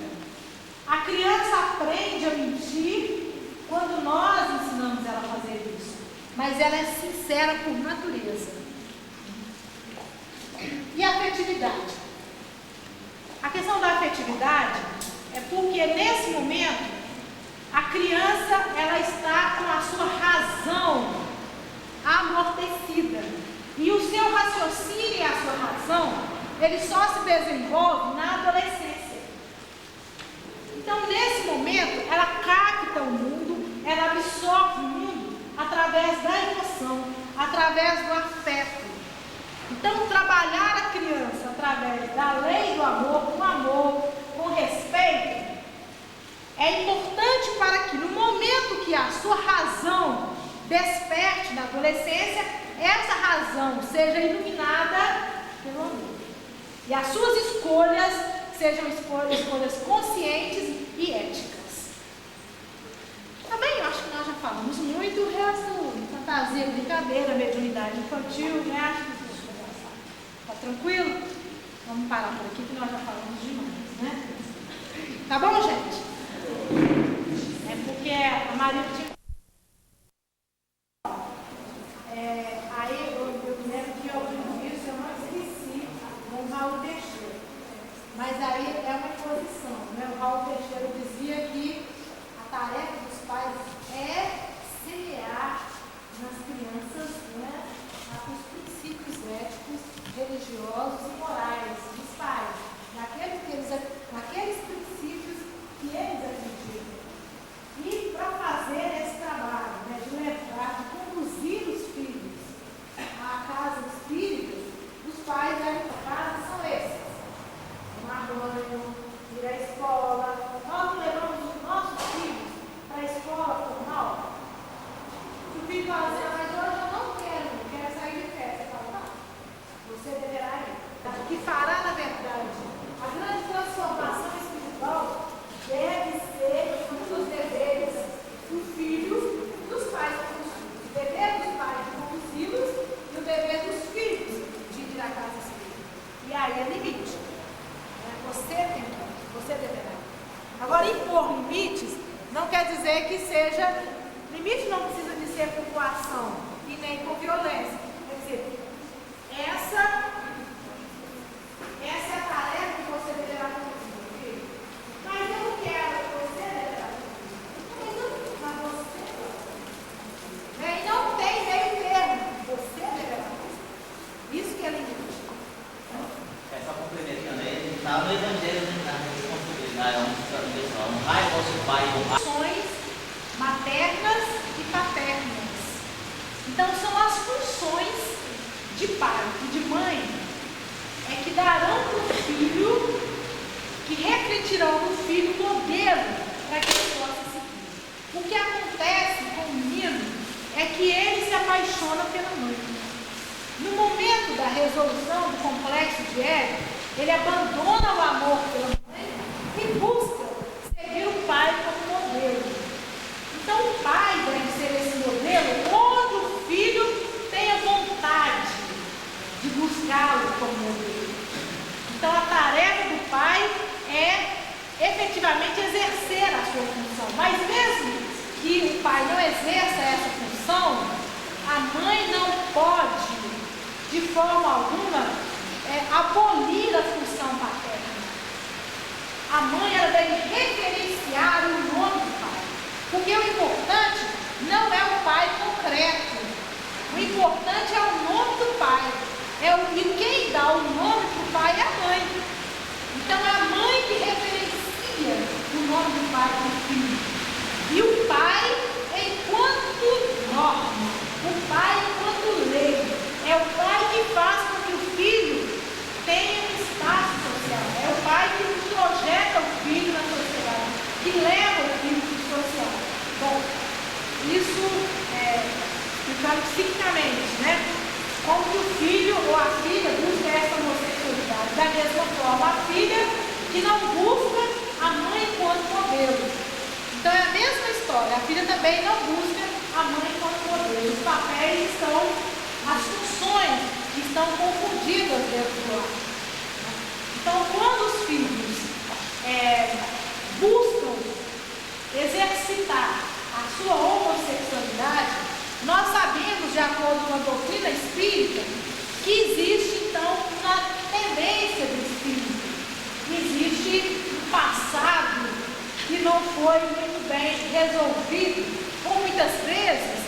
A criança aprende a mentir quando nós ensinamos ela a fazer isso. Mas ela é sincera por natureza. E a afetividade. A A questão da afetividade é porque nesse momento a criança ela está com a sua razão amortecida e o seu raciocínio e a sua razão ele só se desenvolve na adolescência. Então nesse momento ela capta o mundo, ela absorve o mundo através da emoção, através do afeto. Então trabalhar a criança através da lei do amor, com respeito, é importante para que no momento que a sua razão desperte na adolescência, essa razão seja iluminada pelo amor. E as suas escolhas sejam escolhas conscientes e éticas. Tá bem? Eu acho que nós já falamos muito. O resto, fantasia, brincadeira, mediunidade infantil, né? Acho que isso vai passar. Tá tranquilo? Vamos parar por aqui que nós já falamos demais, né? Tá bom, gente? É porque a Maria tinha... aí eu me lembro que eu ouvi isso, eu não esqueci, com Raul Teixeira. Mas aí é uma imposição, né? O Raul Teixeira dizia que a tarefa dos pais é semear nas crianças, né, os princípios éticos, religiosos e morais dos pais, naqueles princípios que eles acreditam. E para fazer esse trabalho, né, de levar, de conduzir os filhos à casa espírita, os pais devem fazer são esses: tomar banho, ir à escola. Nós levamos os nossos filhos para a escola formal. O filho fala assim: mas hoje eu não quero sair de festa. Você fala: não, você deverá ir. O que fará, na verdade, a grande transformação espiritual deve ser um dos deveres do filho dos pais conduzidos. O dever dos pais de conduzi-los e o dever dos filhos de ir à casa espírita. E aí é limite. Você tem que, você deverá. Agora, impor limites não quer dizer que seja... Limite não precisa de ser com coação e nem com violência. Quer dizer, essa é a tarefa que você deverá cumprir. Mas eu não quero que você deverá cumprir. Mas você não. E não tem meio termo. Você deverá cumprir. Isso que é limite. É só complementando aí, a gente está no Evangelho da responsabilidade, honrai vosso pai e honrai. Funções maternas e paternas. Então são as funções de pai e de mãe que darão para o filho, que refletirão no filho o modelo para que ele possa seguir. O que acontece com o menino é que ele se apaixona pela mãe. No momento da resolução do complexo de Édipo, ele abandona o amor pela mãe e busca seguir o pai como modelo. Então o pai deve ser esse modelo quando o filho tenha vontade de buscá-lo como modelo. Então a tarefa do pai é efetivamente exercer a sua função. Mas mesmo que o pai não exerça essa função, a mãe não pode, de forma alguma, abolir a função paterna. A mãe ela deve referenciar o nome do pai. Porque o importante não é o pai concreto. O importante é o nome do pai. E quem dá o nome para o pai é a mãe. Então é a mãe que referencia o nome do pai para o filho. E o pai, enquanto norma, o pai enquanto lei, é o pai que faz com que o filho tenha um espaço social. É o pai que projeta o filho na sociedade, que leva o filho para o social. Bom, isso explicando psiquicamente, né? Como que o filho ou a filha busca essa homossexualidade. Da mesma forma, a filha que não busca a mãe enquanto modelo. Então é a mesma história. A filha também não busca a mãe enquanto modelo. Os papéis estão, as funções estão confundidas dentro do lar. Então, quando os filhos buscam exercitar a sua homossexualidade, nós sabemos, de acordo com a doutrina espírita, que existe então uma tendência do espírito, existe resolvido, ou muitas vezes,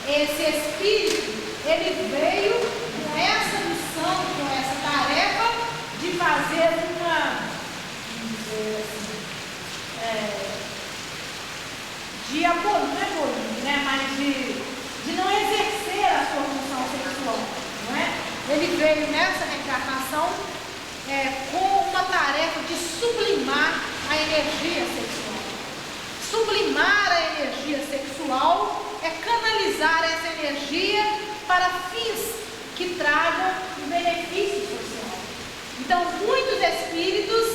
esse Espírito, ele veio com essa missão, com essa tarefa de fazer de abolir, né? Mas de não exercer a sua função sexual, não é? Ele veio nessa reencarnação com uma tarefa de sublimar a energia sexual. Sublimar a energia sexual é canalizar essa energia para fins que tragam um benefício social. Então, muitos espíritos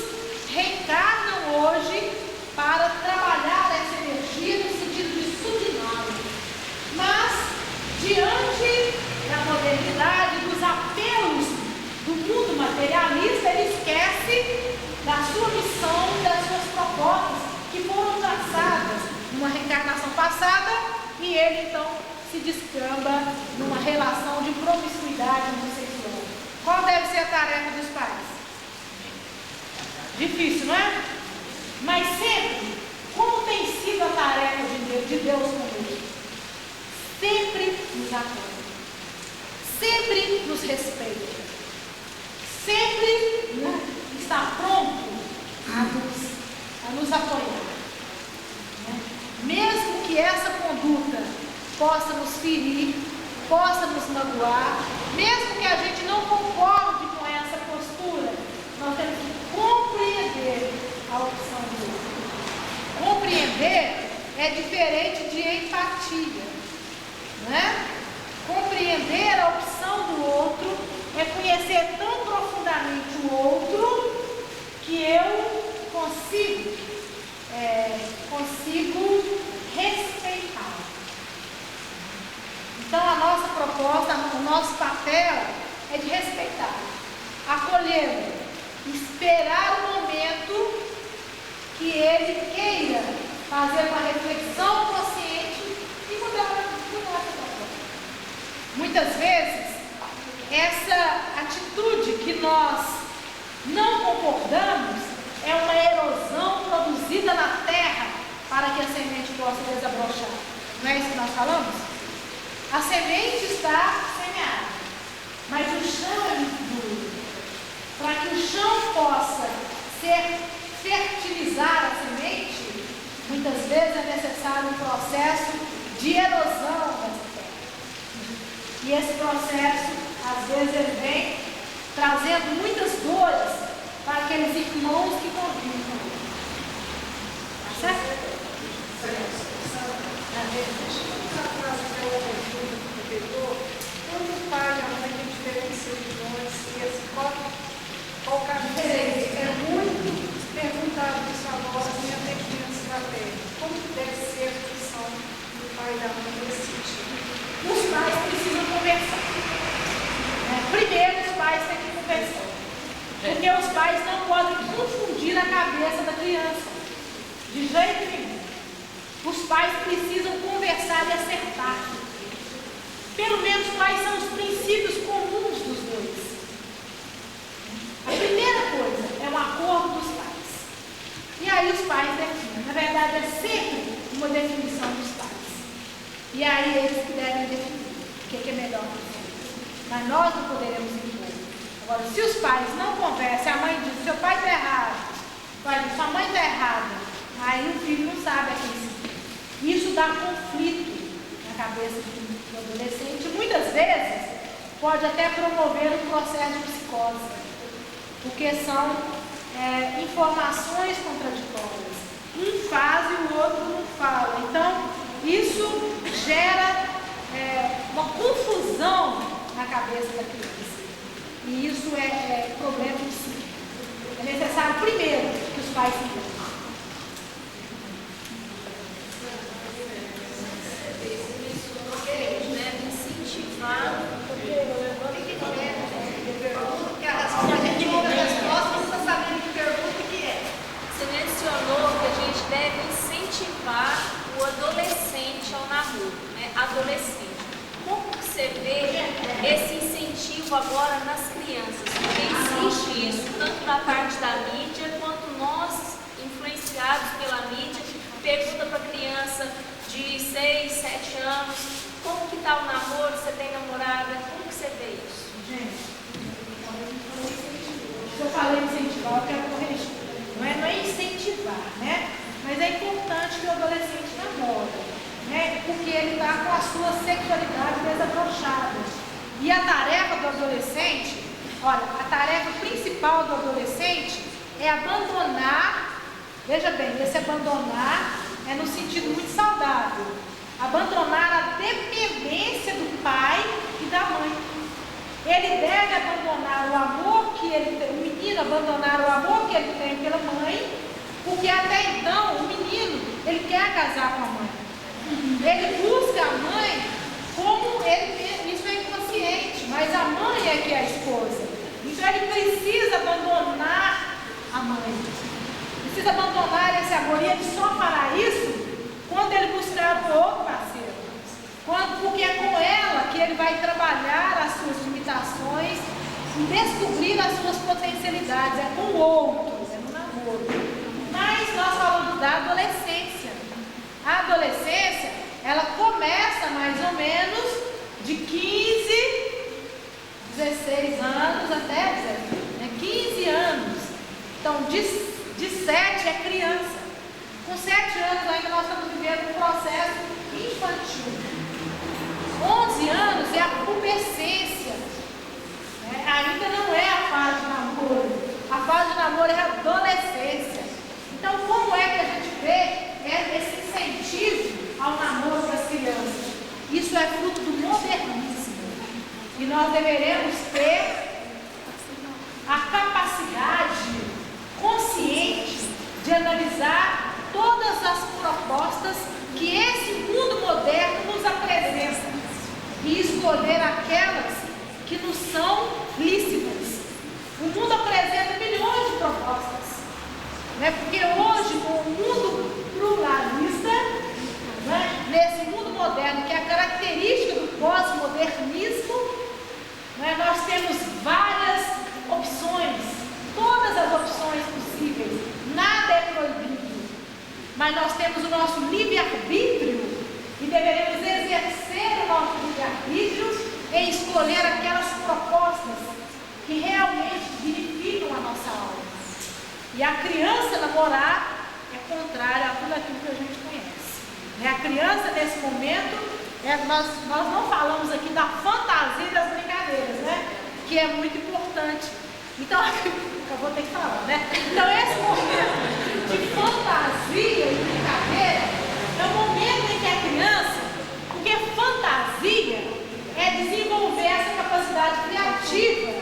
reencarnam hoje para trabalhar essa energia no sentido de sublimá-la. Mas, diante da modernidade, dos apelos do mundo materialista, ele esquece da sua missão e das suas propostas que foram traçadas numa reencarnação passada, e ele então se descamba numa relação de promiscuidade no sexual. Qual deve ser a tarefa dos pais? Difícil, não é? Mas sempre, como tem sido a tarefa de Deus conosco? Sempre nos apoia, sempre nos respeita, sempre está pronto a nos apoiar. Mesmo que essa conduta possa nos ferir, possa nos magoar, mesmo que a gente não concorde com essa postura, nós temos que compreender a opção do outro. Compreender é diferente de empatia, não é? Compreender a opção do outro é conhecer tão profundamente o outro que eu consigo respeitar. Então a nossa proposta, o nosso papel é de respeitar, acolher, esperar o momento que ele queira fazer uma reflexão consciente e mudar a proposta. Muitas vezes, essa atitude que nós não concordamos é uma erosão produzida na terra para que a semente possa desabrochar. Não é isso que nós falamos? A semente está semeada, mas o chão é muito duro. Para que o chão possa fertilizar a semente, muitas vezes é necessário um processo de erosão dessa terra. E esse processo, às vezes, ele vem trazendo muitas dores para aqueles irmãos que convivem com ele. Tá certo? Quando o pai e a mãe têm diferença de nós, qual a diferença? É muito perguntado isso a nós e até crianças da terra. Como deve ser a função do pai e da mãe nesse sentido? Os pais precisam conversar. Primeiro, os pais têm que conversar. Porque os pais não podem confundir a cabeça da criança. De jeito nenhum. Os pais precisam conversar e acertar. Pelo menos quais são os princípios comuns dos dois. A primeira coisa é um acordo dos pais. E aí os pais definem. Na verdade, é sempre uma definição dos pais. E aí eles que devem definir o que é melhor para os filhos. Mas nós não poderemos impor. Agora, se os pais não conversam, a mãe diz, seu pai está errado, o pai diz, sua mãe está errada, aí o filho não sabe a quem seguir. Isso dá conflito na cabeça do adolescente. Muitas vezes pode até promover um processo de psicose, porque são informações contraditórias. Um faz e o outro não fala. Então, isso gera uma confusão na cabeça da criança. E isso é problema em si. É necessário, primeiro, que os pais se entendam. Incentivar. Porque a gente ouve a resposta, não está sabendo que pergunta que é. Você mencionou que a gente deve incentivar o adolescente ao namoro, né? Adolescente. Como que você vê esse incentivo agora nas crianças? Porque existe isso tanto na parte da mídia quanto nós, influenciados pela mídia, pergunta para criança de 6, 7 anos, como que está o namoro, você tem namorada, como que você vê isso? Gente, se eu falei incentivar, eu quero corrigir. Não é incentivar, né? Mas é importante que o adolescente namore, né? Porque ele está com a sua sexualidade desabrochada. E a tarefa do adolescente, olha, a tarefa principal do adolescente é abandonar, veja bem, esse abandonar é no sentido muito saudável, abandonar a dependência do pai e da mãe. Ele deve abandonar o amor que ele tem, o menino abandonar o amor que ele tem pela mãe, porque até então o menino, ele quer casar com a mãe. Ele busca a mãe como ele, isso é inconsciente, mas a mãe é que é a esposa. Então ele precisa abandonar a mãe. Precisa abandonar esse amor. E ele só fará isso quando ele buscar um outro parceiro. Porque é com ela que ele vai trabalhar as suas limitações e descobrir as suas potencialidades. É com o outro, é no namoro. Mas nós falamos da adolescência. A adolescência, ela começa mais ou menos de 15, 16 anos até 15 anos. Então, de 7 é criança. Com 7 anos ainda nós estamos vivendo um processo infantil. 11 anos é a pubescência. Ainda não é a fase de namoro. A fase de namoro é a adolescência. Então, como é que a gente vê esse incentivo ao namoro das crianças? Isso é fruto do modernismo. E nós deveremos ter a capacidade consciente de analisar todas as propostas que esse mundo moderno nos apresenta e escolher aquelas que nos são lícitas. O mundo apresenta milhões de propostas, né? Porque hoje, com o mundo pluralista, né? Nesse mundo moderno, que é a característica do pós-modernismo, né? Nós temos várias opções, todas as opções possíveis, nada é proibido, mas nós temos o nosso livre-arbítrio e deveremos exercer o nosso livre-arbítrio em escolher aquelas propostas que realmente dignificam a nossa alma. E a criança namorar é contrária a tudo aquilo que a gente conhece. A criança, nesse momento, nós não falamos aqui da fantasia e das brincadeiras, né? Que é muito importante. Então, eu vou ter que falar, né? Então, esse momento de fantasia e brincadeira é o momento em que a criança, porque fantasia é desenvolver essa capacidade criativa,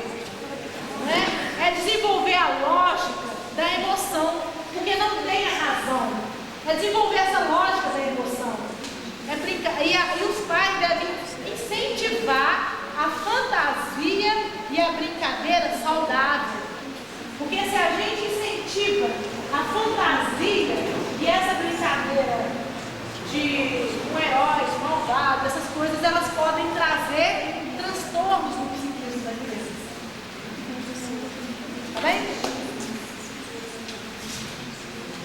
né? É desenvolver a lógica da emoção, porque não tem a razão. É desenvolver essa lógica da emoção. É brincar. E os pais devem incentivar a fantasia e a brincadeira saudável. Porque se a gente incentiva a fantasia e essa brincadeira com heróis, malvados, essas coisas, elas podem trazer transtornos no psiquismo da criança. Tá bem?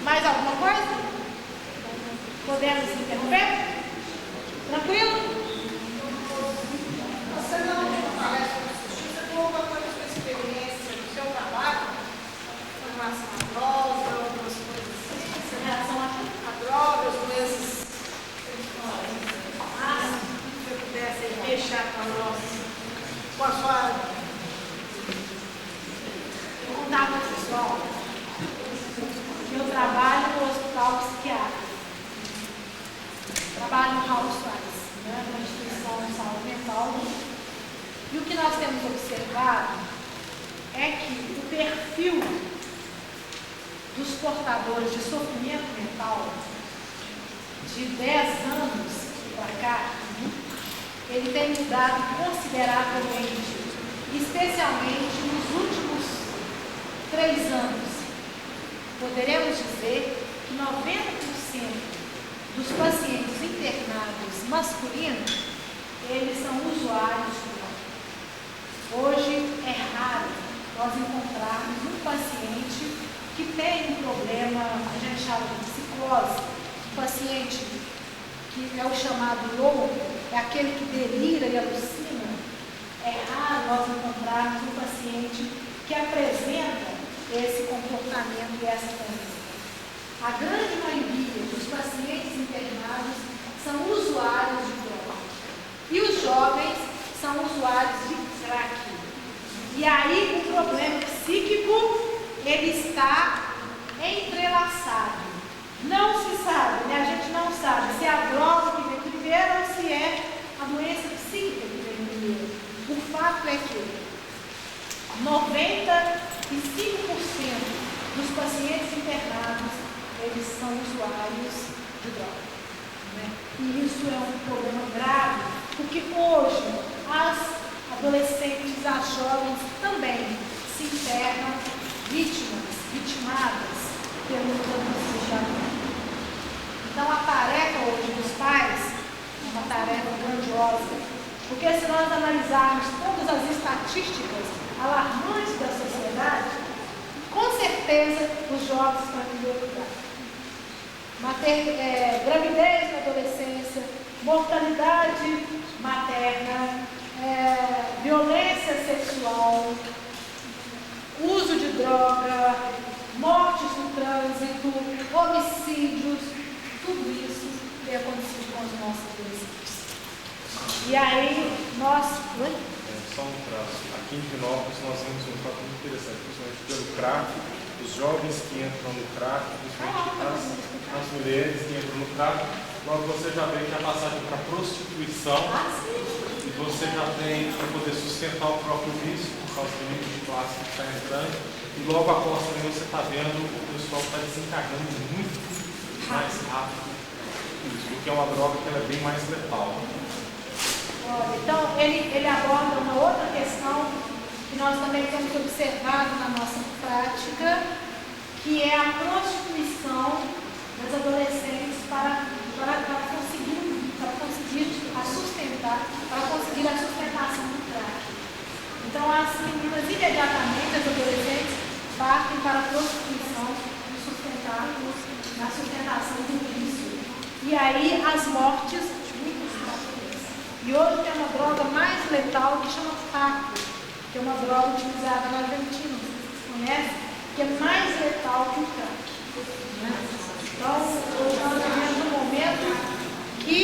Mais alguma coisa? Podemos interromper? Tranquilo? Você não palestra de justiça, tem alguma coisa da sua experiência, do seu trabalho, com relação a droga, outras coisas assim, em relação a drogas, doenças. Se eu pudesse deixar com a sua Contato pessoal. Eu trabalho no hospital psiquiátrico. Trabalho no House Wise, né, na instituição de saúde mental. E o que nós temos observado é que o perfil dos portadores de sofrimento mental de 10 anos para cá, ele tem mudado consideravelmente, especialmente nos últimos 3 anos. Poderemos dizer que 90% dos pacientes internados masculinos, eles são usuários de droga. Hoje é raro nós encontrarmos um paciente que tem um problema, a gente chama de psicose, um paciente que é o chamado louco, é aquele que delira e alucina, é raro nós encontrarmos um paciente que apresenta esse comportamento e essa conduta. A grande maioria dos pacientes internados são usuários de droga. E os jovens são usuários de crack. E aí o problema psíquico, ele está entrelaçado. Não se sabe, né? A gente não sabe se é a droga que vem primeiro ou se é a doença psíquica que vem primeiro. O fato é que 95% dos pacientes internados, eles são usuários de droga, né? E isso é um problema grave, porque hoje as adolescentes, as jovens também se internam vitimadas pelo transtorno. Então a tarefa hoje dos pais é uma tarefa grandiosa, porque se nós analisarmos todas as estatísticas alarmantes da sociedade, com certeza os jovens estão em primeiro lugar. Gravidez na adolescência, mortalidade materna, violência sexual, uso de droga, mortes no trânsito, homicídios, tudo isso tem acontecido com os nossos adolescentes. E aí nós... Só um traço. Aqui em Vinópolis nós temos um fato muito interessante, principalmente pelo crack, os jovens que entram no crack, principalmente as mulheres que entram no crack, logo você já vê que a passagem para prostituição e você já tem para poder sustentar o próprio vício, por causa do nível de classe que está entrando, e logo após também você está vendo o pessoal está desencarnando muito mais rápido, porque é uma droga que ela é bem mais letal. Então, ele aborda uma outra questão que nós também temos observado na nossa prática, que é a prostituição das adolescentes para conseguir a sustentação do crack. Então, as meninas imediatamente, as adolescentes, partem para a prostituição na sustentação do vício. E aí as mortes. E hoje tem uma droga mais letal que chama Paco, que é uma droga utilizada na Argentina, vocês conhecem, que é mais letal que o crack. Então, hoje nós vivemos um momento que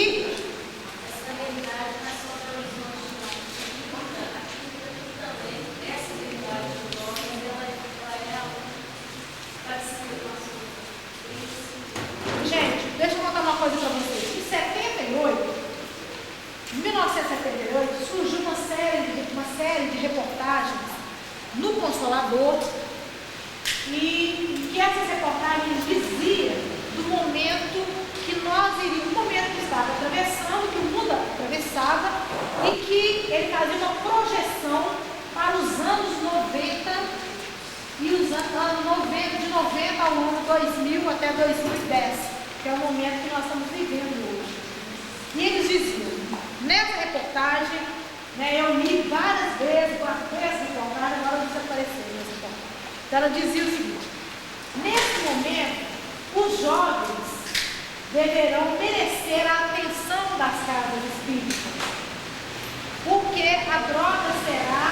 essa realidade não é só para os também essa realidade de droga, ela é parecida com a sua. Gente, deixa eu contar uma coisa para vocês. Em 78, em 1978, surgiu uma série de reportagens no Consolador e que essas reportagens diziam do momento que nós iríamos, o momento que estava atravessando, que o mundo atravessava e que ele fazia uma projeção para os anos 90 e os anos 90, de 90 ao ano 2000 até 2010, que é o momento que nós estamos vivendo hoje. E eles diziam, nessa reportagem, né, eu li várias vezes, essa reportagem, agora não se apareceu nessa reportagem. Então ela dizia o seguinte: nesse momento, os jovens deverão merecer a atenção das casas espíritas, porque a droga será